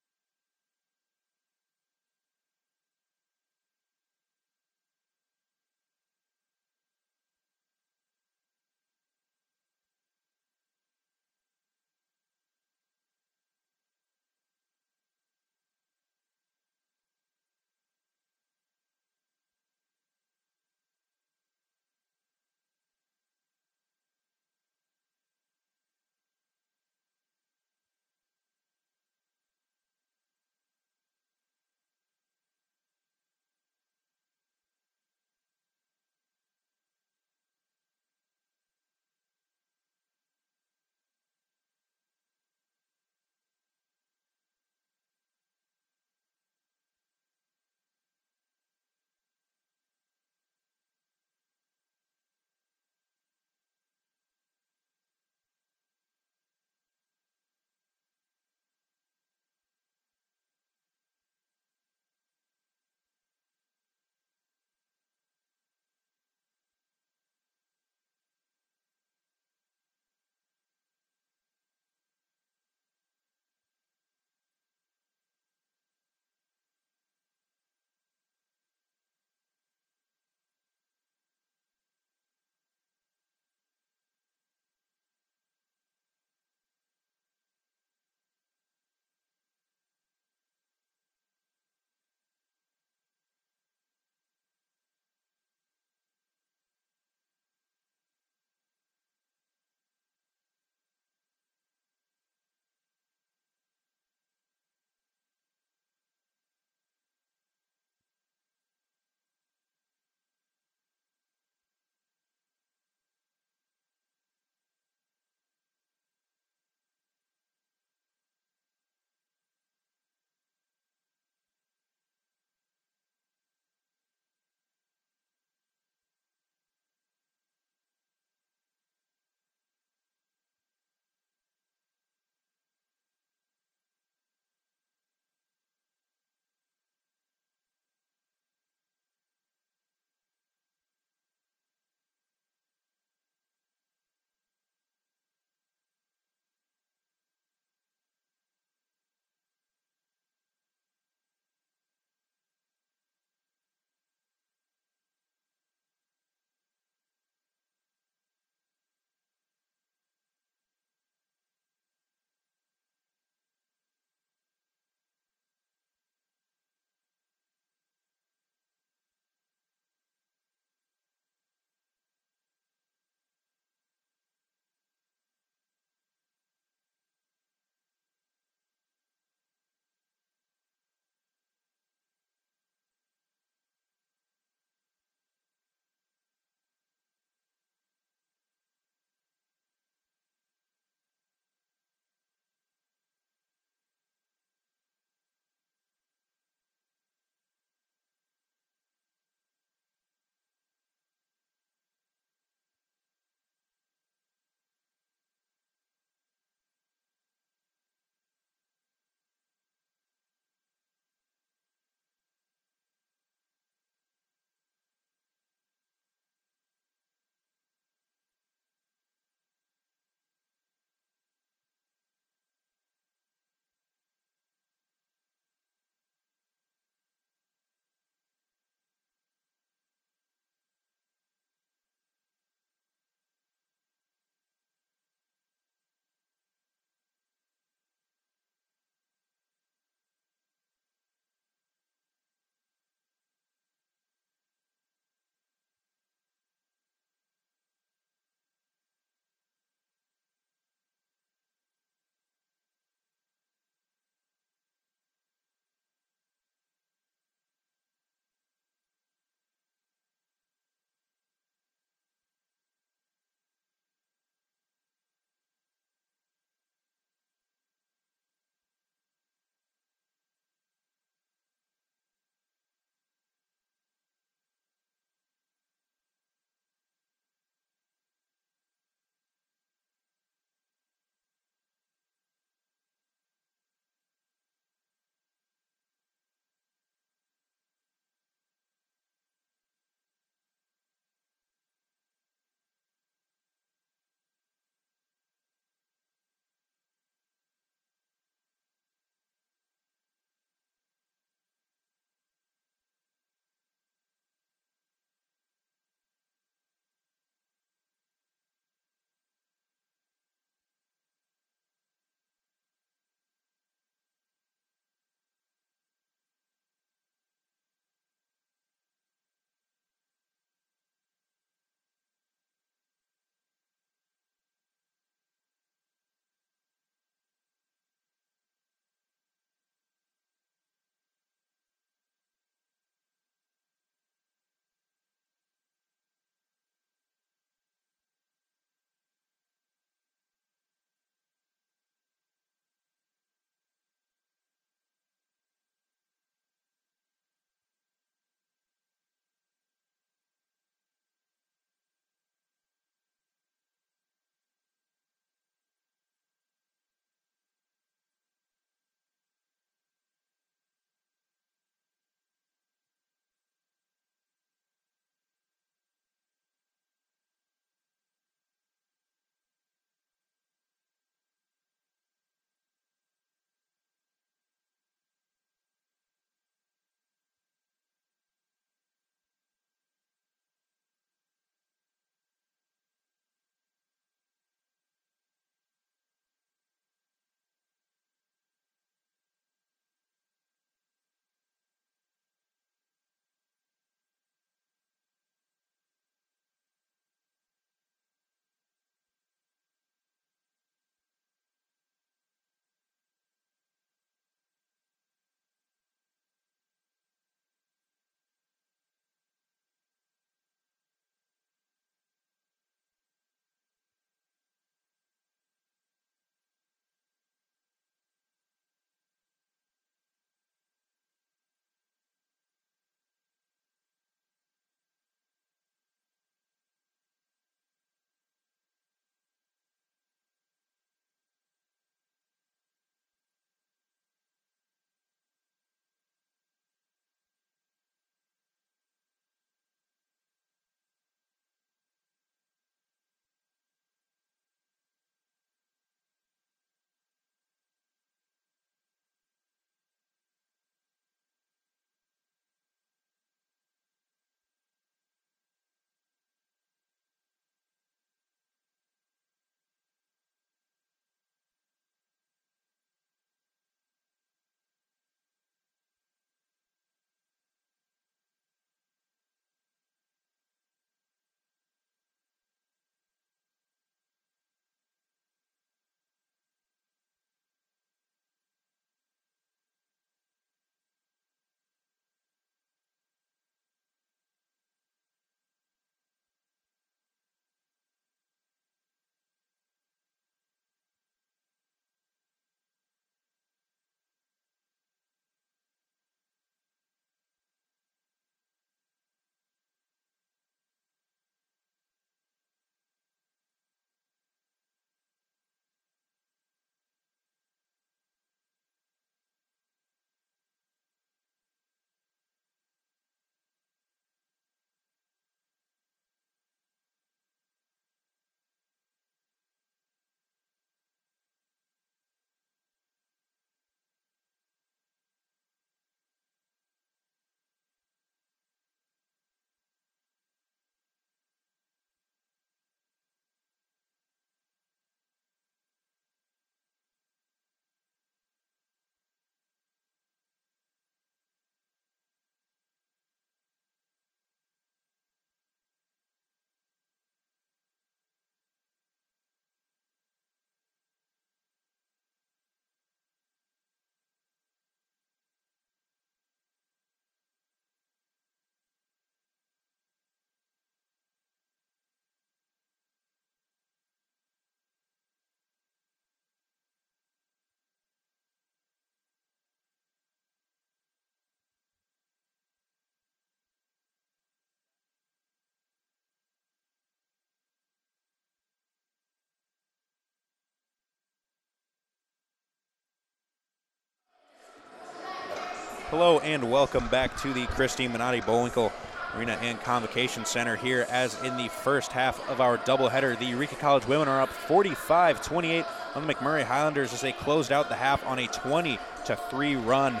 Hello and welcome back to the Christine Minotti Bullwinkle Arena and Convocation Center here as in the first half of our doubleheader. The Eureka College women are up 45-28 on the MacMurray Highlanders as they closed out the half on a 20-3 run.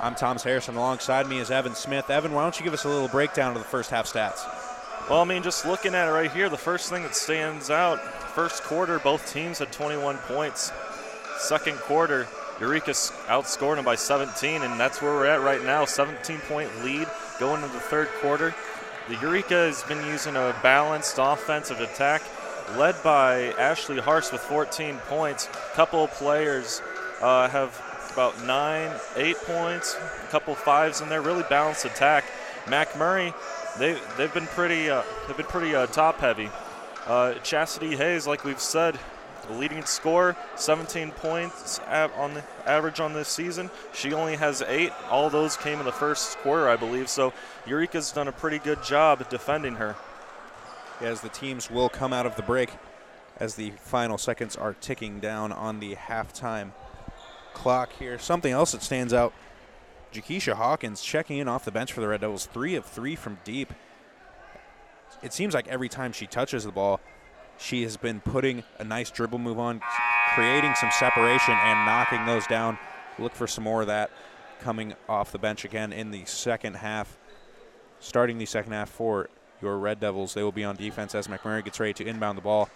I'm Thomas Harrison. Alongside me is Evan Smith. Evan, why don't you give us a little breakdown of the first half stats? Well, I mean, just looking at it right here, the first thing that stands out, first quarter, both teams had 21 points. Second quarter, Eureka outscored them by 17, and that's where we're at right now, 17-point lead going into the third quarter. The Eureka has been using a balanced offensive attack led by Ashley Harse with 14 points. A couple of players have about 8 points, a couple fives in there, really balanced attack. MacMurray, they've been pretty top heavy. Chastity Hayes, like we've said, the leading scorer, 17 points on the average on this season. She only has 8. All those came in the first quarter, I believe. So Eureka's done a pretty good job defending her. As the teams will come out of the break as the final seconds are ticking down on the halftime clock here. Something else that stands out, Jakeisha Hawkins checking in off the bench for the Red Devils, 3 of 3 from deep. It seems like every time she touches the ball, she has been putting a nice dribble move on, creating some separation and knocking those down. Look for some more of that coming off the bench again in the second half. Starting the second half for your Red Devils, they will be on defense as MacMurray gets ready to inbound the ball.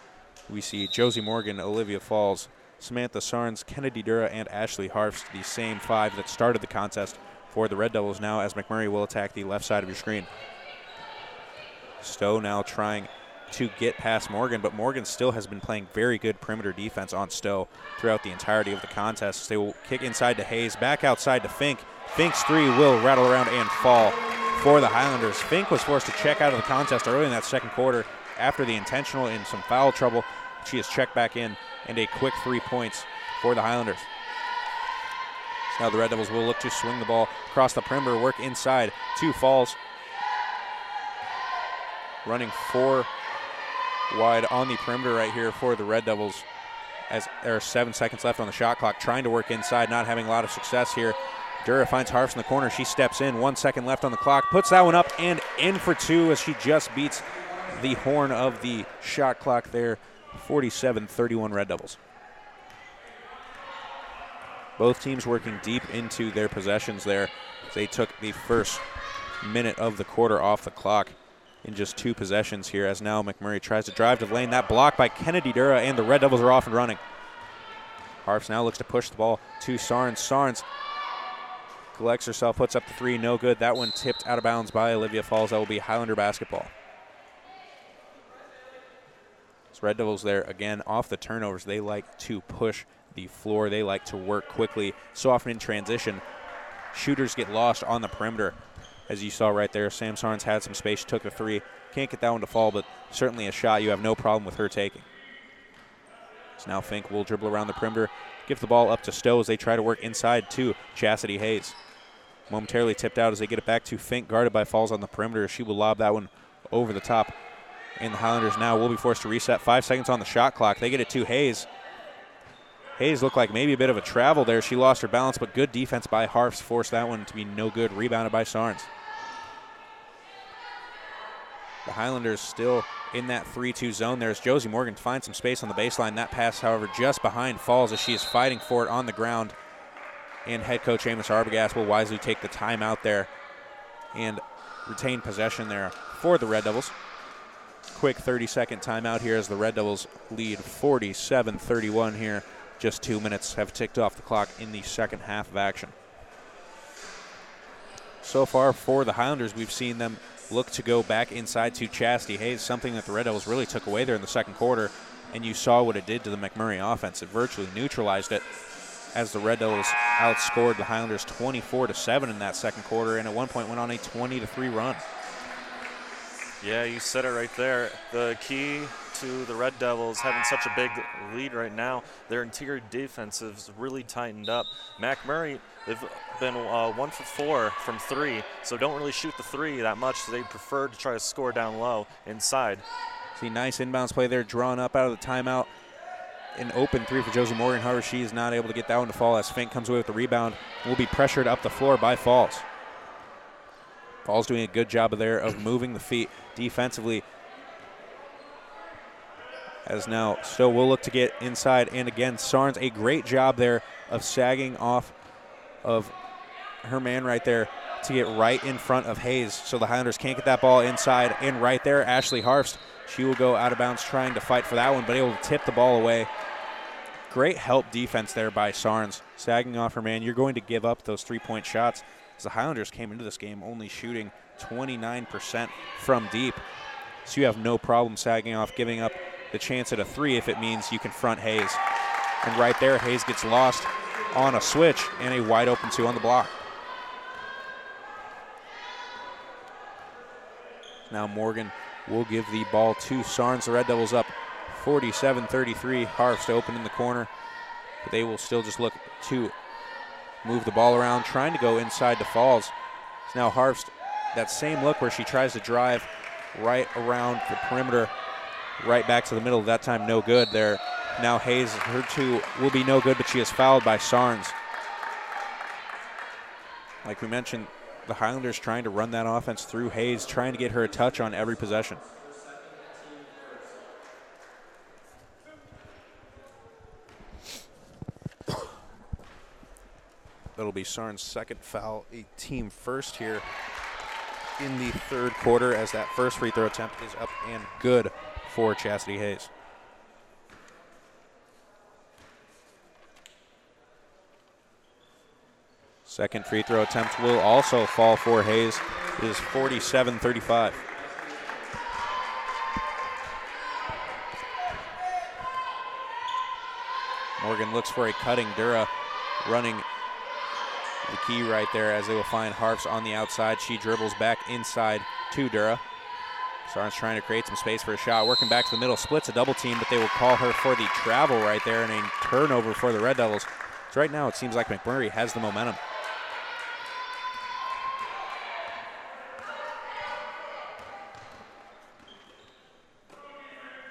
We see Josie Morgan, Olivia Falls, Samantha Sarns, Kennedy Dura, and Ashley Harfst, the same 5 that started the contest for the Red Devils now as MacMurray will attack the left side of your screen. Stowe now trying to get past Morgan, but Morgan still has been playing very good perimeter defense on Stowe throughout the entirety of the contest. They will kick inside to Hayes, back outside to Fink. Fink's 3 will rattle around and fall for the Highlanders. Fink was forced to check out of the contest early in that second quarter after the intentional and some foul trouble. She is checked back in, and a quick 3 points for the Highlanders. So now the Red Devils will look to swing the ball across the perimeter, work inside. 2 Falls. Running 4 wide on the perimeter right here for the Red Devils as there are 7 seconds left on the shot clock, trying to work inside, not having a lot of success here. Dura finds Harfs in the corner. She steps in, 1 second left on the clock, puts that one up and in for 2 as she just beats the horn of the shot clock there. 47-31 Red Devils. Both teams working deep into their possessions there. They took the first minute of the quarter off the clock in just 2 possessions here as now MacMurray tries to drive to the lane. That blocked by Kennedy Dura, and the Red Devils are off and running. Harfs now looks to push the ball to Sarns. Sarns collects herself, puts up the 3, no good. That one tipped out of bounds by Olivia Falls. That will be Highlander basketball. Red Devils there again off the turnovers. They like to push the floor. They like to work quickly. So often in transition, shooters get lost on the perimeter. As you saw right there, Sam Sarns had some space, took a 3. Can't get that one to fall, but certainly a shot you have no problem with her taking. So now Fink will dribble around the perimeter, give the ball up to Stowe as they try to work inside to Chastity Hayes. Momentarily tipped out as they get it back to Fink, guarded by Falls on the perimeter. She will lob that one over the top. And the Highlanders now will be forced to reset. 5 seconds on the shot clock. They get it to Hayes. Hayes looked like maybe a bit of a travel there. She lost her balance, but good defense by Harfs forced that one to be no good. Rebounded by Sarns. The Highlanders still in that 3-2 zone. There's Josie Morgan to find some space on the baseline. That pass, however, just behind Falls as she is fighting for it on the ground. And head coach Amos Arbogast will wisely take the timeout there and retain possession there for the Red Devils. Quick 30-second timeout here as the Red Devils lead 47-31 here. Just 2 minutes have ticked off the clock in the second half of action. So far for the Highlanders, we've seen them look to go back inside to Chastity Hayes, something that the Red Devils really took away there in the second quarter, and you saw what it did to the MacMurray offense. It virtually neutralized it as the Red Devils outscored the Highlanders 24-7 in that second quarter, and at one point went on a 20-3 run. Yeah, you said it right there. The key to the Red Devils having such a big lead right now, their interior defense has really tightened up. MacMurray, they've been 1 for 4 from 3, so don't really shoot the 3 that much. So they prefer to try to score down low inside. See, nice inbounds play there, drawn up out of the timeout. an open three for Josie Morgan. However, she is not able to get that one to fall as Fink comes away with the rebound. Will be pressured up the floor by Falls. Falls doing a good job of moving the feet defensively. As now Stowe will look to get inside, and again, Sarnes, a great job there of sagging off of her man right there to get right in front of Hayes, so the Highlanders can't get that ball inside. And right there, Ashley Harfst, she will go out of bounds trying to fight for that one, but able to tip the ball away. Great help defense there by Sarnes, sagging off her man. You're going to give up those three-point shots, as the Highlanders came into this game only shooting 29% from deep. So you have no problem sagging off, giving up the chance at a three if it means you confront Hayes. And right there, Hayes gets lost on a switch and a wide open two on the block. Now Morgan will give the ball to Sarnes. The Red Devils up 47-33. Harfst open in the corner, but they will still just look to move the ball around, trying to go inside to Falls. So now Harfst, that same look where she tries to drive right around the perimeter, right back to the middle. That time no good there. Now Hayes, her two will be no good, but she is fouled by Sarnes. Like we mentioned, the Highlanders trying to run that offense through Hayes, trying to get her a touch on every possession. That'll be Sarnes' second foul, a team first here in the third quarter, as that first free throw attempt is up and good for Chastity Hayes. Second free throw attempt will also fall for Hayes. It is 47-35. Morgan looks for a cutting Dura, running the key right there, as they will find Harfst on the outside. She dribbles back inside to Dura. Sarnes trying to create some space for a shot, working back to the middle, splits a double team, but they will call her for the travel right there, and a turnover for the Red Devils. So right now it seems like MacMurray has the momentum.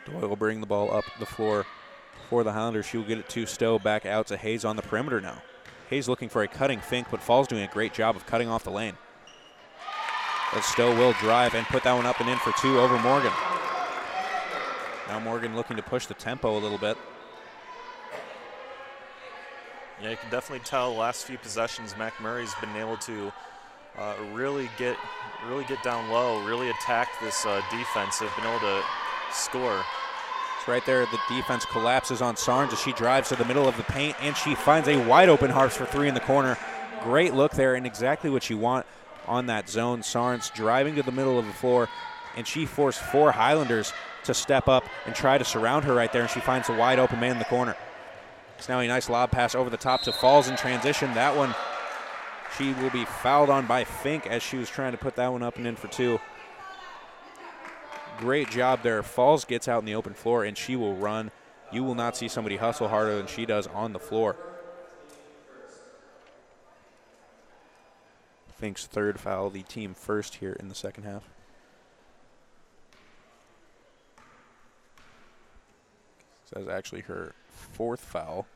Doyle will bring the ball up the floor for the Highlanders. She will get it to Stowe, back out to Hayes on the perimeter now. Hayes looking for a cutting Fink, but Falls doing a great job of cutting off the lane. But Stowe will drive and put that one up and in for two over Morgan. Now Morgan looking to push the tempo a little bit. Yeah, you can definitely tell the last few possessions MacMurray's been able to really get down low, really attack this defense. They've been able to score. So right there, the defense collapses on Sarnes as she drives to the middle of the paint, and she finds a wide open Harfst for three in the corner. Great look there, and exactly what you want on that zone. Sarnes driving to the middle of the floor, and she forced four Highlanders to step up and try to surround her right there, and she finds a wide open man in the corner. It's now a nice lob pass over the top to Falls in transition. That one, she will be fouled on by Fink as she was trying to put that one up and in for two. Great job there. Falls gets out in the open floor, and she will run. You will not see somebody hustle harder than she does on the floor. Fink's third foul, the team first here in the second half. So that's actually her fourth foul,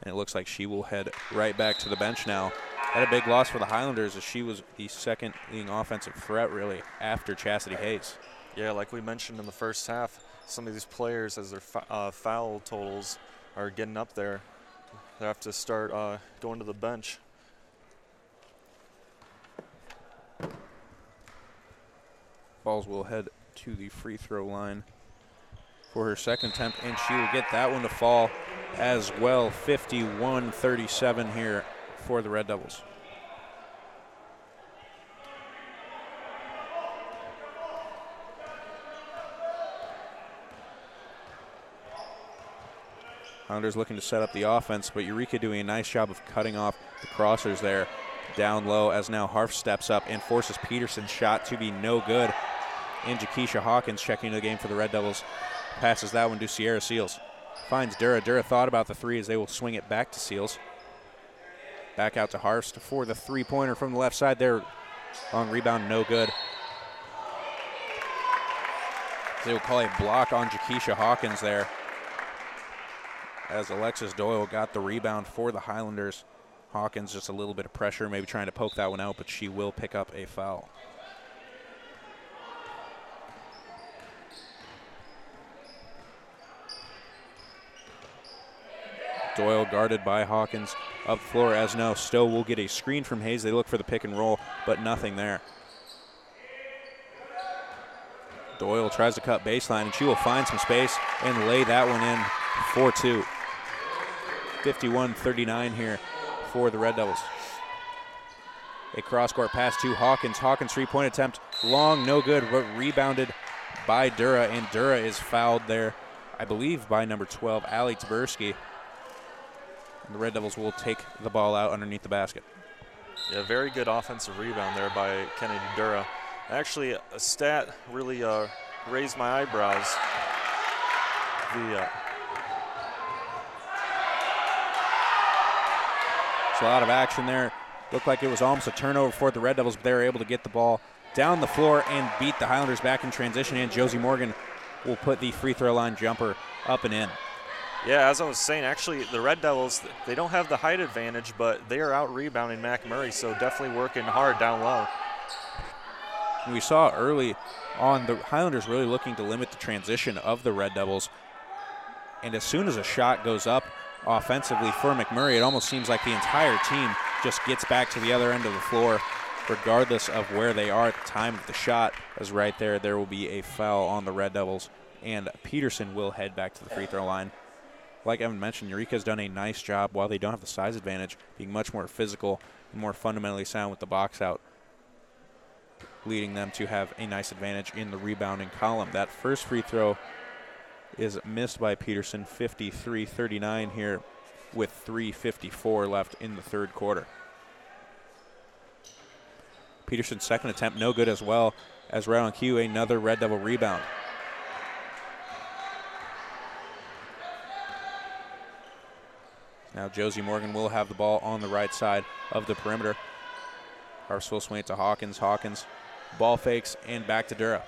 and it looks like she will head right back to the bench now. Had a big loss for the Highlanders, as she was the second leading offensive threat, really, after Chastity Hayes. Yeah, like we mentioned in the first half, some of these players, as their foul totals are getting up there, they have to start going to the bench. Falls will head to the free throw line for her second attempt, and she will get that one to fall as well. 51-37 here for the Red Devils. Highlanders looking to set up the offense, but Eureka doing a nice job of cutting off the crossers there down low, as now Harf steps up and forces Peterson's shot to be no good. And Jakisha Hawkins checking into the game for the Red Devils. Passes that one to Sierra Seals. Finds Dura. Dura thought about the three, as they will swing it back to Seals. Back out to Harfst for the three-pointer from the left side there. Long rebound, no good. They will call a block on Jakisha Hawkins there. as Alexis Doyle got the rebound for the Highlanders. Hawkins just a little bit of pressure, maybe trying to poke that one out, but she will pick up a foul. Doyle guarded by Hawkins up the floor. As no, Stowe will get a screen from Hayes. They look for the pick and roll, but nothing there. Doyle tries to cut baseline, and she will find some space and lay that one in 4-2. 51-39 here for the Red Devils. A cross-court pass to Hawkins. Hawkins' three-point attempt, long, no good, but rebounded by Dura, and Dura is fouled there, I believe, by number 12, Ali Taberski. And the Red Devils will take the ball out underneath the basket. Yeah, very good offensive rebound there by Kennedy Dura. Actually, a stat really raised my eyebrows. There's a lot of action there. Looked like it was almost a turnover for the Red Devils, but they were able to get the ball down the floor and beat the Highlanders back in transition, and Josie Morgan will put the free throw line jumper up and in. Yeah, as I was saying, actually, the Red Devils, they don't have the height advantage, but they are out-rebounding MacMurray, so definitely working hard down low. And we saw early on the Highlanders really looking to limit the transition of the Red Devils. And as soon as a shot goes up offensively for MacMurray, it almost seems like the entire team just gets back to the other end of the floor, regardless of where they are at the time of the shot. As right there will be a foul on the Red Devils, and Peterson will head back to the free throw line. Like Evan mentioned, Eureka's done a nice job, while they don't have the size advantage, being much more physical and more fundamentally sound with the box out, leading them to have a nice advantage in the rebounding column. That first free throw is missed by Peterson, 53-39 here with 3:54 left in the third quarter. Peterson's second attempt no good as well, as right on cue, another Red Devil rebound. Now Josie Morgan will have the ball on the right side of the perimeter. Harps will swing it to Hawkins. Hawkins ball fakes and back to Dura.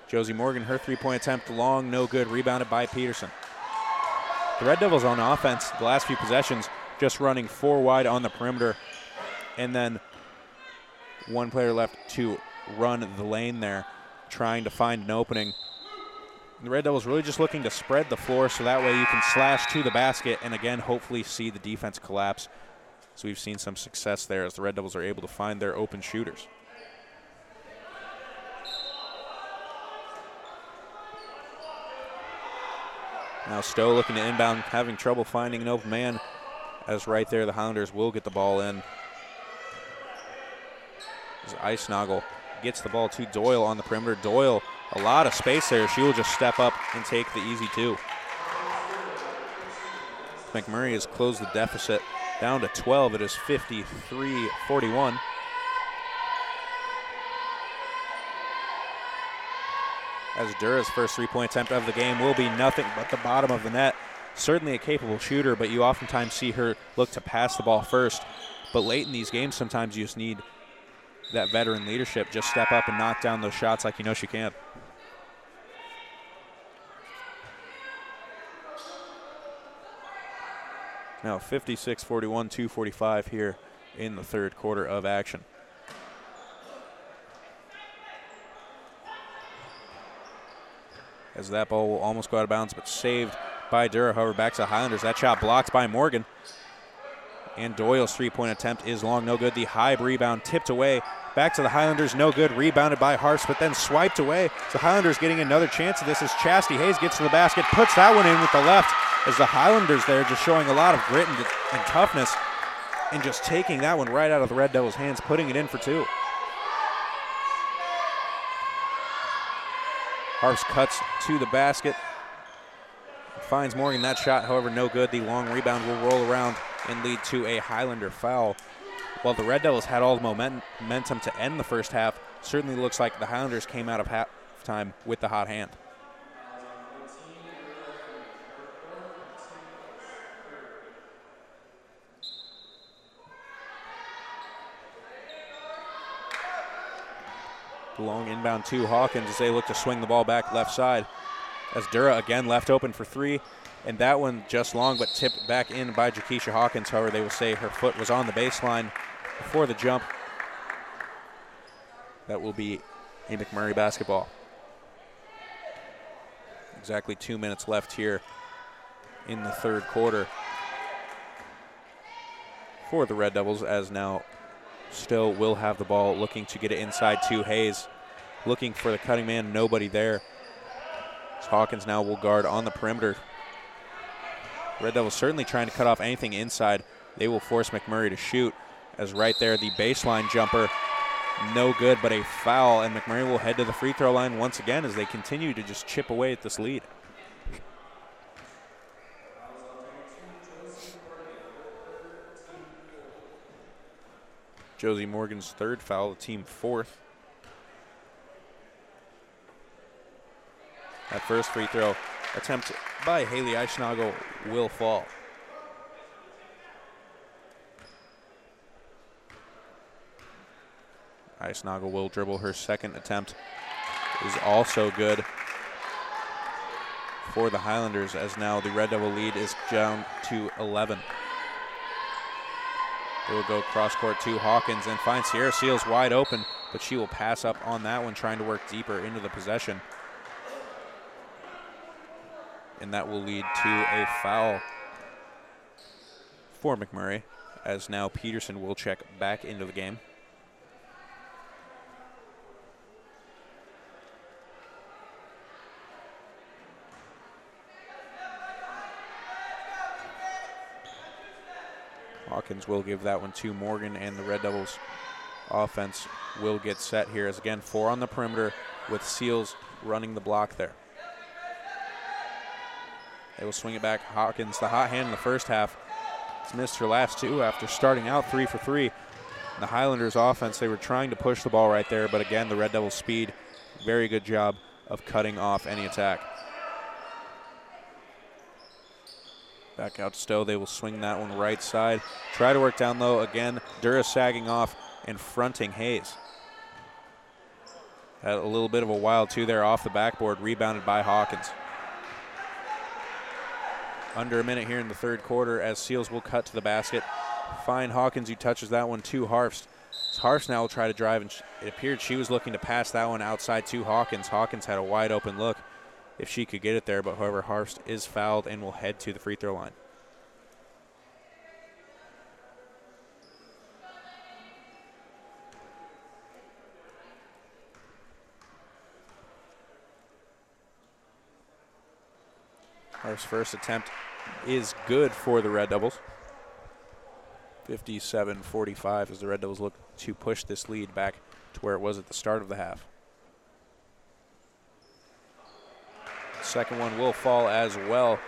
Josie Morgan, her three-point attempt long, no good, rebounded by Peterson. The Red Devils on offense the last few possessions just running four wide on the perimeter, and then one player left to run the lane there, trying to find an opening. The Red Devils really just looking to spread the floor so that way you can slash to the basket and again hopefully see the defense collapse. So we've seen some success there as the Red Devils are able to find their open shooters. Now Stowe looking to inbound, having trouble finding an open man, as right there the Highlanders will get the ball in. As Eisnagel gets the ball to Doyle on the perimeter. Doyle, a lot of space there. She will just step up and take the easy two. MacMurray has closed the deficit down to 12. It is 53-41. As Dura's first three-point attempt of the game will be nothing but the bottom of the net. Certainly a capable shooter, but you oftentimes see her look to pass the ball first. But late in these games, sometimes you just need that veteran leadership. Just step up and knock down those shots like you know she can. Now 56-41, 2:45 here in the third quarter of action. As that ball will almost go out of bounds, but saved by Dura. However, back to the Highlanders. That shot blocked by Morgan. And Doyle's three-point attempt is long, no good. The high rebound tipped away. Back to the Highlanders, no good. Rebounded by Harps, but then swiped away. So Highlanders getting another chance at this as Chastity Hayes gets to the basket, puts that one in with the left. As the Highlanders there just showing a lot of grit and toughness and just taking that one right out of the Red Devils' hands, putting it in for two. Harps cuts to the basket, finds Morgan. That shot, however, no good. The long rebound will roll around and lead to a Highlander foul. While the Red Devils had all the momentum to end the first half, certainly looks like the Highlanders came out of halftime with the hot hand. The long inbound to Hawkins as they look to swing the ball back left side. as Dura again left open for three, and that one just long but tipped back in by Jakisha Hawkins. However, they will say her foot was on the baseline before the jump. That will be a MacMurray basketball. Exactly 2 minutes left here in the third quarter for the Red Devils, as now Stowe will have the ball, looking to get it inside to Hayes. Looking for the cutting man, nobody there. Hawkins now will guard on the perimeter. Red Devils certainly trying to cut off anything inside. They will force MacMurray to shoot, as right there the baseline jumper, no good, but a foul, and MacMurray will head to the free throw line once again as they continue to just chip away at this lead. Josie Morgan's third foul, the team fourth. That first free throw attempt by Haley Eichnagel will fall. Eichnagel will dribble. Her second attempt is also good for the Highlanders, as now the Red Devil lead is down to 11. They will go cross court to Hawkins and find Sierra Seals wide open, but she will pass up on that one, trying to work deeper into the possession. And that will lead to a foul for MacMurray, as now Peterson will check back into the game. Hawkins will give that one to Morgan, and the Red Devils offense will get set here, as again 4 on the perimeter with Seals running the block there. They will swing it back. Hawkins, the hot hand in the first half, has missed her last 2 after starting out 3 for 3. The Highlanders offense, they were trying to push the ball right there, but again, the Red Devils speed, very good job of cutting off any attack. Back out to Stowe. They will swing that one right side. Try to work down low again. Dura sagging off and fronting Hayes. Had a little bit of a wild 2 there off the backboard, rebounded by Hawkins. Under a minute here in the third quarter, as Seals will cut to the basket. Find Hawkins, who touches that one to Harfst. Harfst now will try to drive, and it appeared she was looking to pass that one outside to Hawkins. Hawkins had a wide open look if she could get it there, but however, Harfst is fouled and will head to the free throw line. Harfst's first attempt is good for the Red Devils. 57-45 as the Red Devils look to push this lead back to where it was at the start of the half. Second one will fall as well.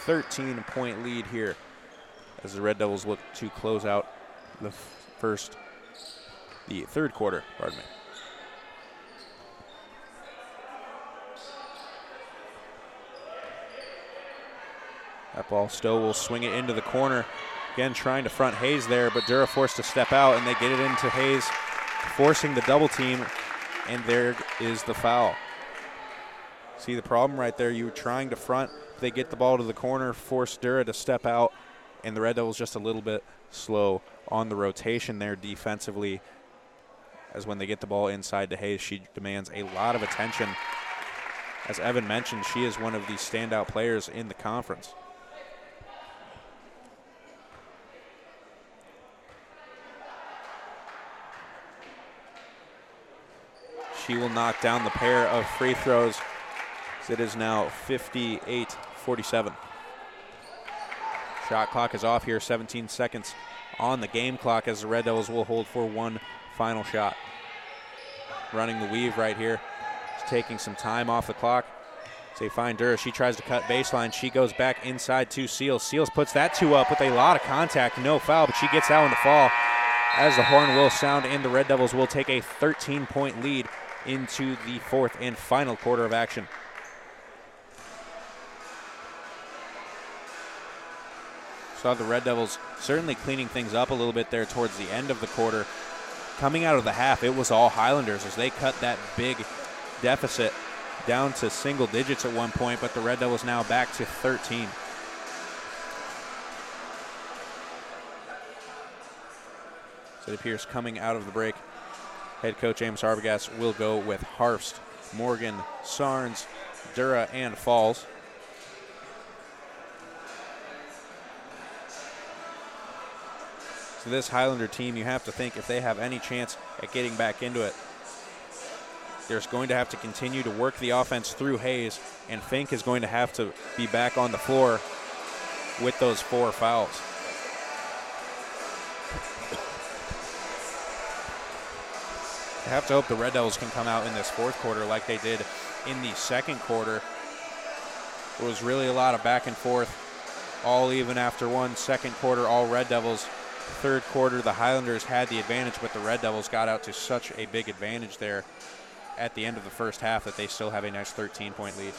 13-point lead here as the Red Devils look to close out the third quarter, pardon me. That ball, Stowe will swing it into the corner. Again, trying to front Hayes there, but Dura forced to step out, and they get it into Hayes, forcing the double team, and there is the foul. See the problem right there? You were trying to front. They get the ball to the corner, force Dura to step out, and the Red Devils just a little bit slow on the rotation there defensively, as when they get the ball inside to Hayes, she demands a lot of attention. As Evan mentioned, she is one of the standout players in the conference. She will knock down the pair of free throws. It is now 58-47. Shot clock is off here, 17 seconds on the game clock, as the Red Devils will hold for one final shot. Running the weave right here. Just taking some time off the clock. So they find Dura. She tries to cut baseline. She goes back inside to Seals. Seals puts that 2 up with a lot of contact. No foul, but she gets that one to fall as the horn will sound, and the Red Devils will take a 13-point lead into the fourth and final quarter of action. Saw the Red Devils certainly cleaning things up a little bit there towards the end of the quarter. Coming out of the half, it was all Highlanders as they cut that big deficit down to single digits at one point, but the Red Devils now back to 13. So it appears coming out of the break, head coach Amos Arbogast will go with Harfst, Morgan, Sarnes, Dura, and Falls. So this Highlander team, you have to think if they have any chance at getting back into it, they're going to have to continue to work the offense through Hayes, and Fink is going to have to be back on the floor with those 4 fouls. I have to hope the Red Devils can come out in this fourth quarter like they did in the second quarter. It was really a lot of back and forth, all even after one. Second quarter, all Red Devils. Third quarter, the Highlanders had the advantage, but the Red Devils got out to such a big advantage there at the end of the first half that they still have a nice 13-point lead.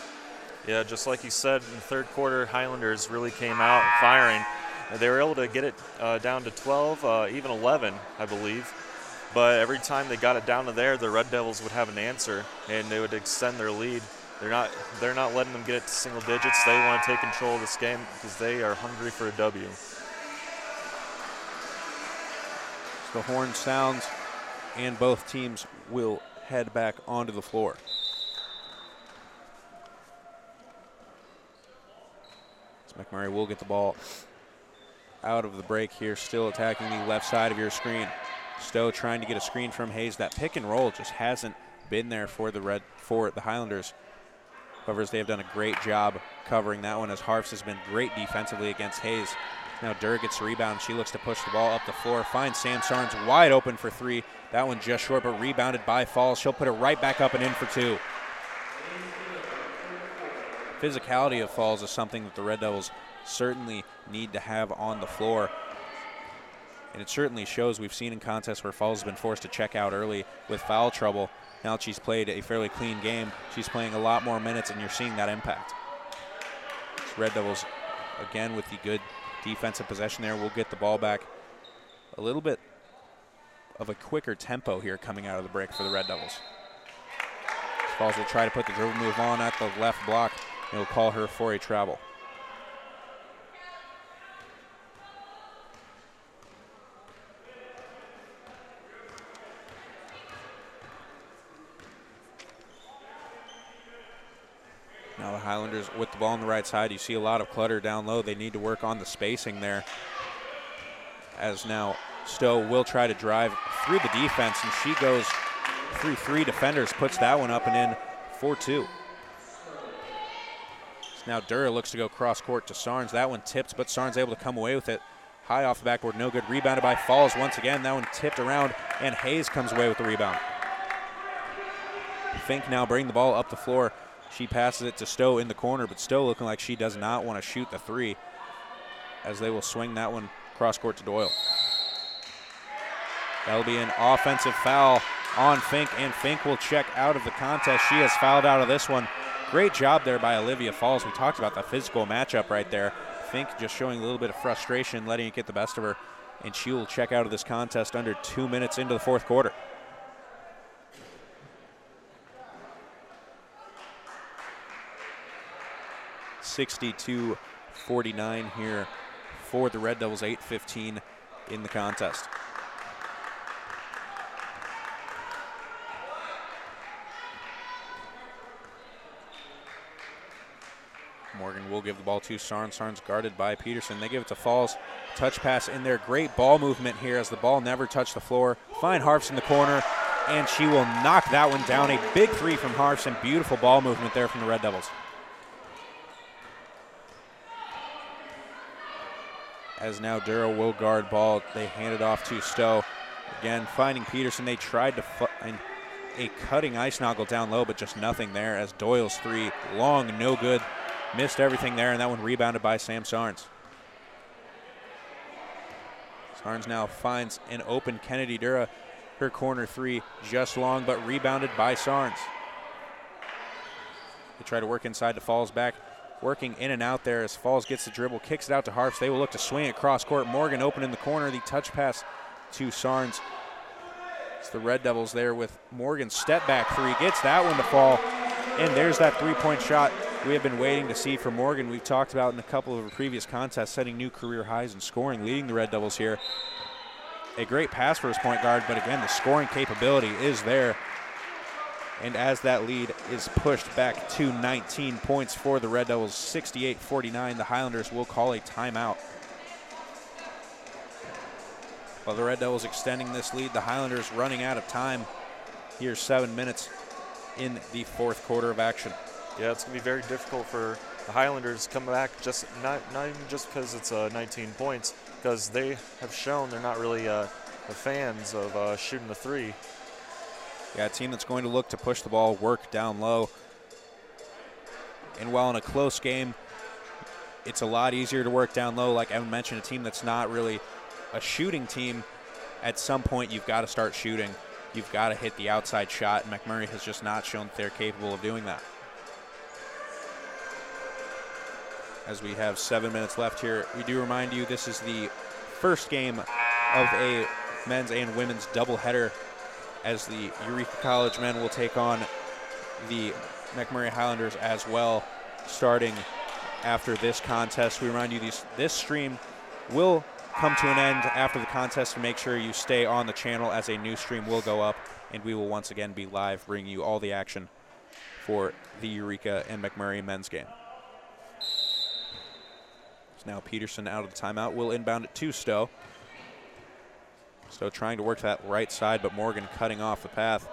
Yeah, just like you said, in the third quarter, Highlanders really came out firing. They were able to get it down to 12, even 11, I believe. But every time they got it down to there, the Red Devils would have an answer, and they would extend their lead. They're not letting them get it to single digits. They want to take control of this game because they are hungry for a W. So the horn sounds, and both teams will head back onto the floor. So MacMurray will get the ball out of the break here, still attacking the left side of your screen. Stowe trying to get a screen from Hayes. That pick and roll just hasn't been there for the Highlanders. However, they have done a great job covering that one, as Harfst has been great defensively against Hayes. Now Durr gets the rebound. She looks to push the ball up the floor. Finds Sam Sarnes wide open for 3. That one just short, but rebounded by Falls. She'll put it right back up and in for 2. Physicality of Falls is something that the Red Devils certainly need to have on the floor. And it certainly shows. We've seen in contests where Falls has been forced to check out early with foul trouble. Now that she's played a fairly clean game, she's playing a lot more minutes, and you're seeing that impact. Red Devils, again, with the good defensive possession there, will get the ball back. A little bit of a quicker tempo here coming out of the break for the Red Devils. Falls will try to put the dribble move on at the left block, and will call her for a travel. Now the Highlanders with the ball on the right side. You see a lot of clutter down low. They need to work on the spacing there. As now Stowe will try to drive through the defense, and she goes through 3 defenders, puts that one up and in for 2. So now Durr looks to go cross court to Sarnes. That one tipped, but Sarnes able to come away with it. High off the backboard, no good. Rebounded by Falls once again. That one tipped around, and Hayes comes away with the rebound. Fink now bring the ball up the floor. She passes it to Stowe in the corner, but Stowe looking like she does not want to shoot the 3, as they will swing that one cross court to Doyle. That'll be an offensive foul on Fink, and Fink will check out of the contest. She has fouled out of this one. Great job there by Olivia Falls. We talked about the physical matchup right there. Fink just showing a little bit of frustration, letting it get the best of her, and she will check out of this contest under 2 minutes into the fourth quarter. (62-49) here for the Red Devils, 8:15 in the contest. Morgan will give the ball to Sarnes. Sarnes guarded by Peterson. They give it to Falls. Touch pass in there. Great ball movement here as the ball never touched the floor. Find Harfst in the corner, and she will knock that one down. A big 3 from Harfst, and beautiful ball movement there from the Red Devils. As now Duro will guard ball. They hand it off to Stowe. Again, finding Peterson. They tried to find a cutting ice knoggle down low, but just nothing there, as Doyle's 3, long, no good. Missed everything there, and that one rebounded by Sam Sarnes. Sarnes now finds an open Kennedy Dura. Her corner 3, just long, but rebounded by Sarnes. They try to work inside to Falls back. Working in and out there as Falls gets the dribble, kicks it out to Harfst. They will look to swing it cross court. Morgan open in the corner. The touch pass to Sarnes. It's the Red Devils there with Morgan's step back 3. Gets that one to fall. And there's that three-point shot we have been waiting to see from Morgan. We've talked about in a couple of previous contests, setting new career highs in scoring, leading the Red Devils here. A great pass for his point guard, but again, the scoring capability is there. And as that lead is pushed back to 19 points for the Red Devils, 68-49, the Highlanders will call a timeout. While the Red Devils extending this lead, the Highlanders running out of time. Here's 7 minutes in the fourth quarter of action. Yeah, it's going to be very difficult for the Highlanders to come back, just not even just because it's 19 points, because they have shown they're not really the fans of shooting the three. Yeah, a team that's going to look to push the ball, work down low. And while in a close game, it's a lot easier to work down low. Like Evan mentioned, a team that's not really a shooting team, at some point you've got to start shooting. You've got to hit the outside shot, and MacMurray has just not shown that they're capable of doing that. As we have 7 minutes left here, we do remind you this is the first game of a men's and women's doubleheader, as the Eureka College men will take on the MacMurray Highlanders as well, starting after this contest. We remind you this stream will come to an end after the contest, to make sure you stay on the channel, as a new stream will go up, and we will once again be live bringing you all the action for the Eureka and MacMurray men's game. So now Peterson out of the timeout, will inbound it to Stowe. Stowe trying to work that right side, but Morgan cutting off the path.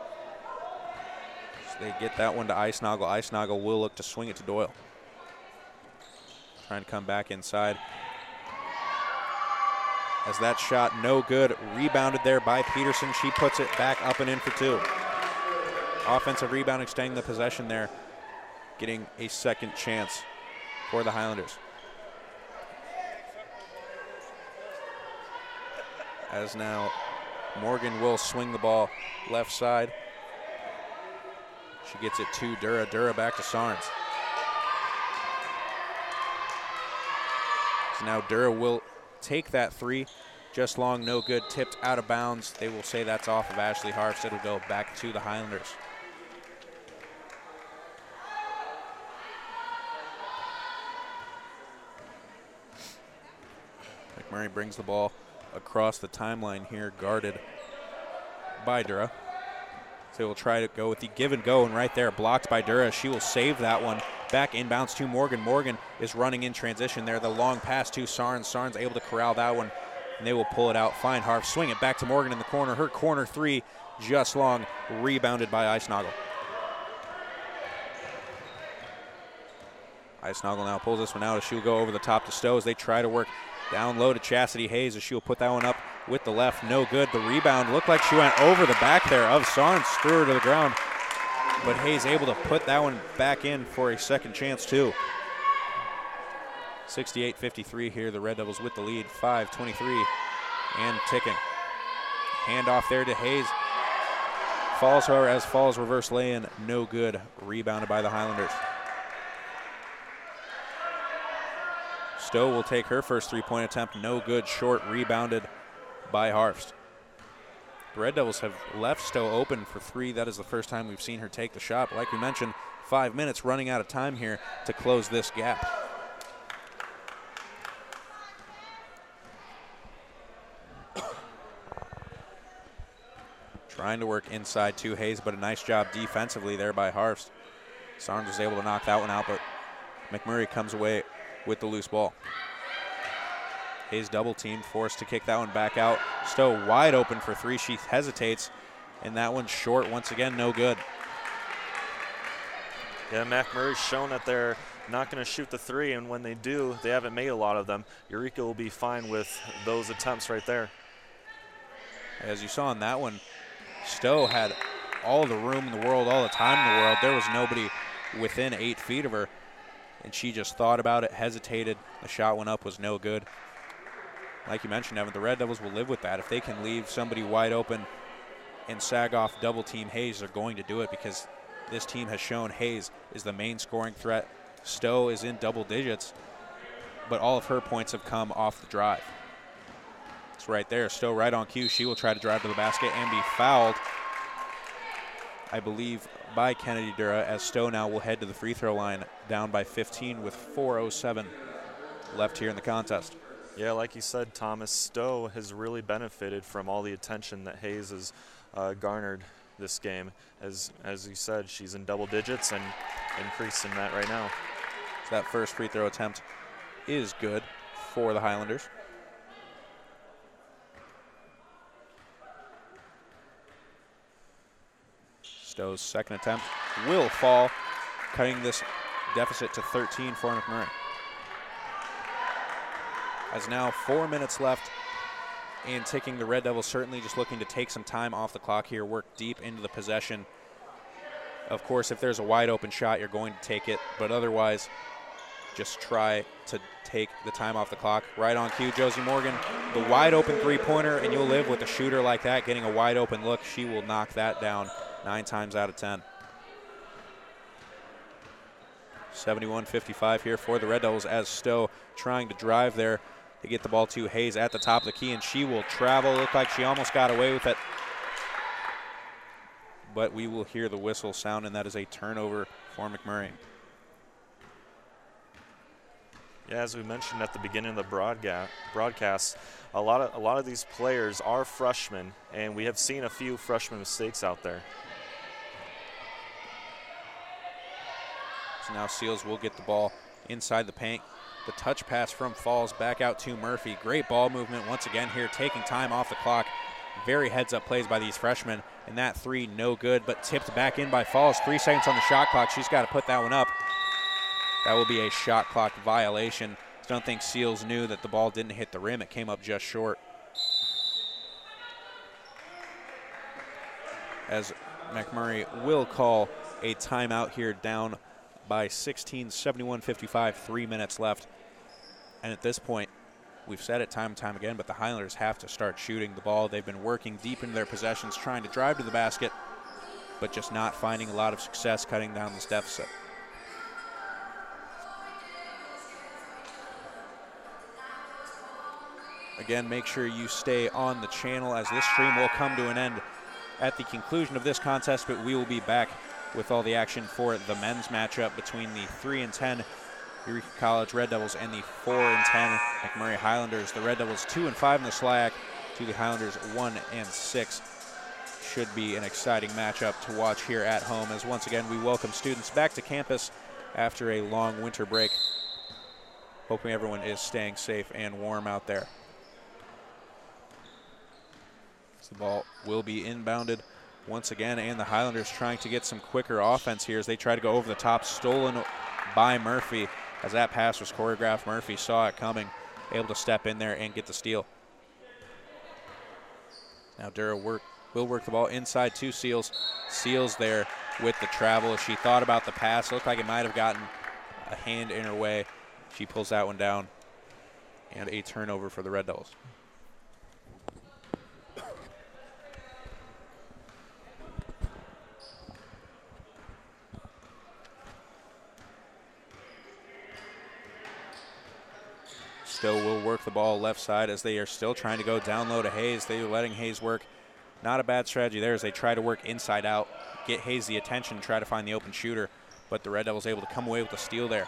So they get that one to Icenagel. Icenagel will look to swing it to Doyle. Trying to come back inside. As that shot, no good. Rebounded there by Peterson. She puts it back up and in for two. Offensive rebound, extending the possession there, getting a second chance for the Highlanders. As now Morgan will swing the ball left side. She gets it to Dura. Dura back to Sarnes. So now Dura will take that three. Just long, no good, tipped out of bounds. They will say that's off of Ashley Harfst. It'll go back to the Highlanders. MacMurray brings the ball across the timeline here, guarded by Dura. So they will try to go with the give and go, and right there, blocked by Dura. She will save that one. Back inbounds to Morgan. Morgan is running in transition there. The long pass to Sarnes. Sarnes able to corral that one, and they will pull it out. Find Harf, swing it back to Morgan in the corner. Her corner three, just long, rebounded by Icenagel. Icenagel now pulls this one out as she'll go over the top to Stowe as they try to work down low to Chastity Hayes, as she'll put that one up with the left. No good. The rebound looked like she went over the back there of Sarnes, threw her to the ground. But Hayes able to put that one back in for a second chance too. 68-53 here. The Red Devils with the lead. 5:23 and ticking. Handoff there to Hayes. Falls, however, as falls, reverse lay-in. No good. Rebounded by the Highlanders. Stowe will take her first three-point attempt. No good. Short. Rebounded by Harfst. The Red Devils have left Stowe open for three. That is the first time we've seen her take the shot. But like we mentioned, 5 minutes, running out of time here to close this gap. Trying to work inside to Hayes, but a nice job defensively there by Harfst. Sarnes was able to knock that one out, but MacMurray comes away with the loose ball. Hayes double teamed, forced to kick that one back out. Stowe wide open for three. She hesitates, and that one's short once again, no good. Yeah, MacMurray's shown that they're not going to shoot the three, and when they do, they haven't made a lot of them. Eureka will be fine with those attempts right there. As you saw in that one, Stowe had all the room in the world, all the time in the world. There was nobody within 8 feet of her, and she just thought about it, hesitated. The shot went up, was no good. Like you mentioned, Evan, the Red Devils will live with that. If they can leave somebody wide open and sag off double team Hayes, they're going to do it, because this team has shown Hayes is the main scoring threat. Stowe is in double digits, but all of her points have come off the drive. It's right there. Stowe right on cue. She will try to drive to the basket and be fouled, I believe, by Kennedy Dura, as Stowe now will head to the free throw line, down by 15 with 4:07 left here in the contest. Yeah, like you said, Thomas, Stowe has really benefited from all the attention that Hayes has garnered this game. As you said, she's in double digits and increasing that right now. So that first free throw attempt is good for the Highlanders. Stowe's second attempt will fall, cutting this deficit to 13 for MacMurray. As now 4 minutes left and ticking, the Red Devils certainly just looking to take some time off the clock here, work deep into the possession. Of course, if there's a wide open shot, you're going to take it, but otherwise, just try to take the time off the clock. Right on cue, Josie Morgan, the wide open three-pointer, and you'll live with a shooter like that getting a wide open look. She will knock that down 9 times out of 10. 71-55 here for the Red Devils, as Stowe trying to drive there to get the ball to Hayes at the top of the key, and she will travel. Looked like she almost got away with it, but we will hear the whistle sound, and that is a turnover for MacMurray. Yeah, as we mentioned at the beginning of the broadcast, a lot of these players are freshmen, and we have seen a few freshman mistakes out there. So now Seals will get the ball inside the paint. The touch pass from Falls back out to Murphy. Great ball movement once again here, taking time off the clock. Very heads-up plays by these freshmen, and that three no good, but tipped back in by Falls. 3 seconds on the shot clock. She's got to put that one up. That will be a shot clock violation. I don't think Seals knew that the ball didn't hit the rim. It came up just short. As MacMurray will call a timeout here, down by 16, 71-55, 3 minutes left. And at this point, we've said it time and time again, but the Highlanders have to start shooting the ball. They've been working deep into their possessions, trying to drive to the basket, but just not finding a lot of success cutting down this deficit. Again, make sure you stay on the channel, as this stream will come to an end at the conclusion of this contest, but we will be back with all the action for the men's matchup between the 3-10 Eureka College Red Devils and the 4-10 MacMurray Highlanders. The Red Devils 2-5 in the SLAC to the Highlanders 1-6. Should be an exciting matchup to watch here at home, as once again we welcome students back to campus after a long winter break. Hoping everyone is staying safe and warm out there. So the ball will be inbounded once again, and the Highlanders trying to get some quicker offense here as they try to go over the top. Stolen by Murphy. As that pass was choreographed, Murphy saw it coming, able to step in there and get the steal. Now Dura will work the ball inside to Seals. Seals there with the travel. She thought about the pass. Looked like it might have gotten a hand in her way. She pulls that one down, and a turnover for the Red Devils. Stowe will work the ball left side as they are still trying to go down low to Hayes. They are letting Hayes work. Not a bad strategy there as they try to work inside out, get Hayes the attention, try to find the open shooter, but the Red Devils able to come away with the steal there.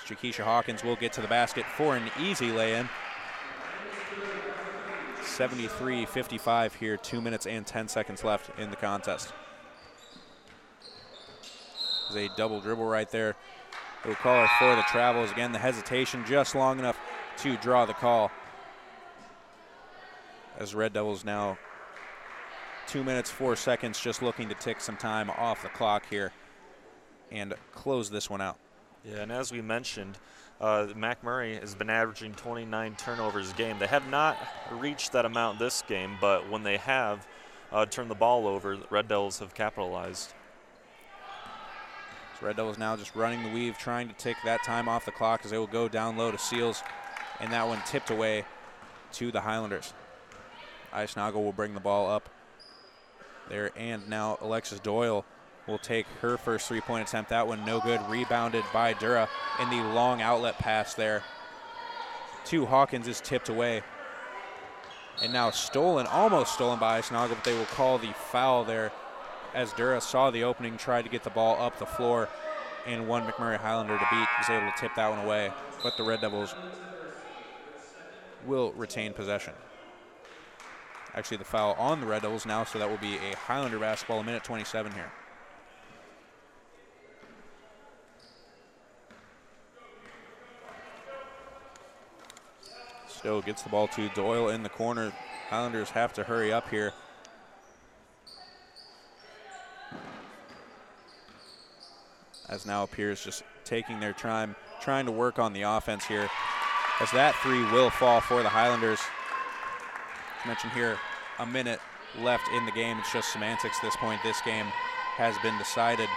Shakisha Hawkins will get to the basket for an easy lay-in. 73-55 here, 2 minutes and 10 seconds left in the contest. There's a double dribble right there. We'll call her for the travels. Again, the hesitation just long enough to draw the call. As Red Devils now 2 minutes, 4 seconds, just looking to tick some time off the clock here and close this one out. Yeah, and as we mentioned, MacMurray has been averaging 29 turnovers a game. They have not reached that amount this game, but when they have turned the ball over, the Red Devils have capitalized. So Red Devils now just running the weave, trying to tick that time off the clock as they will go down low to Seals, and that one tipped away to the Highlanders. Eisnagel will bring the ball up there, and now Alexis Doyle will take her first three-point attempt. That one no good, rebounded by Dura, in the long outlet pass there to Hawkins is tipped away. And now stolen, almost stolen by Eisnagel, but they will call the foul there as Dura saw the opening, tried to get the ball up the floor, and one MacMurray Highlander to beat was able to tip that one away. But the Red Devils will retain possession. Actually, the foul on the Red Devils now, so that will be a Highlander basketball, a minute 27 here. Stowe gets the ball to Doyle in the corner. Highlanders have to hurry up here. As now appears just taking their time, trying to work on the offense here. As that three will fall for the Highlanders. As mentioned here, a minute left in the game. It's just semantics at this point. This game has been decided.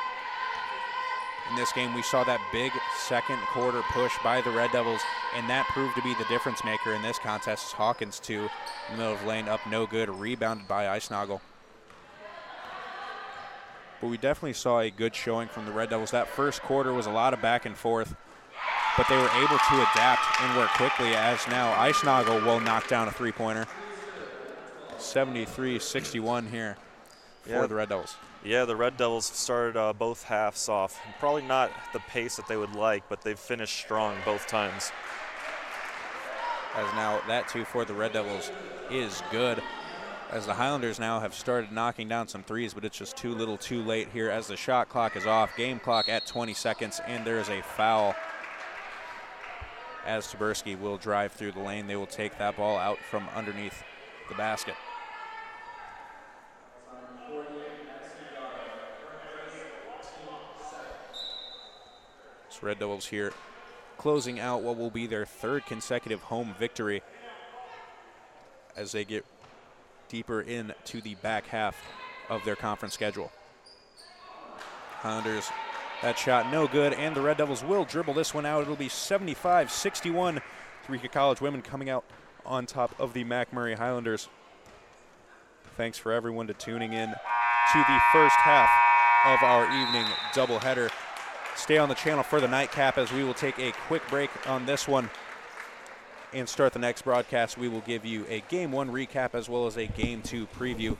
In this game, we saw that big second quarter push by the Red Devils, and that proved to be the difference maker in this contest. Hawkins, too, in the middle of the lane, up no good, rebounded by Eisnagel. But we definitely saw a good showing from the Red Devils. That first quarter was a lot of back and forth, but they were able to adapt and work quickly, as now Eisnagel will knock down a three-pointer. 73-61 here for the Red Devils. Yeah, the Red Devils started both halves off. Probably not the pace that they would like, but they've finished strong both times. As now that too for the Red Devils is good. As the Highlanders now have started knocking down some threes, but it's just too little too late here as the shot clock is off. Game clock at 20 seconds, and there is a foul. As Taberski will drive through the lane, they will take that ball out from underneath the basket. So Red Devils here closing out what will be their third consecutive home victory as they get deeper into the back half of their conference schedule. Highlanders, that shot no good, and the Red Devils will dribble this one out. It'll be 75-61. Eureka College women coming out on top of the MacMurray Highlanders. Thanks for everyone to tuning in to the first half of our evening doubleheader. Stay on the channel for the nightcap as we will take a quick break on this one and start the next broadcast. We will give you a Game 1 recap as well as a Game 2 preview.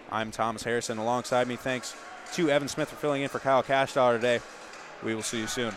I'm Thomas Harrison. Alongside me, thanks to Evan Smith for filling in for Kyle Cashdollar today. We will see you soon.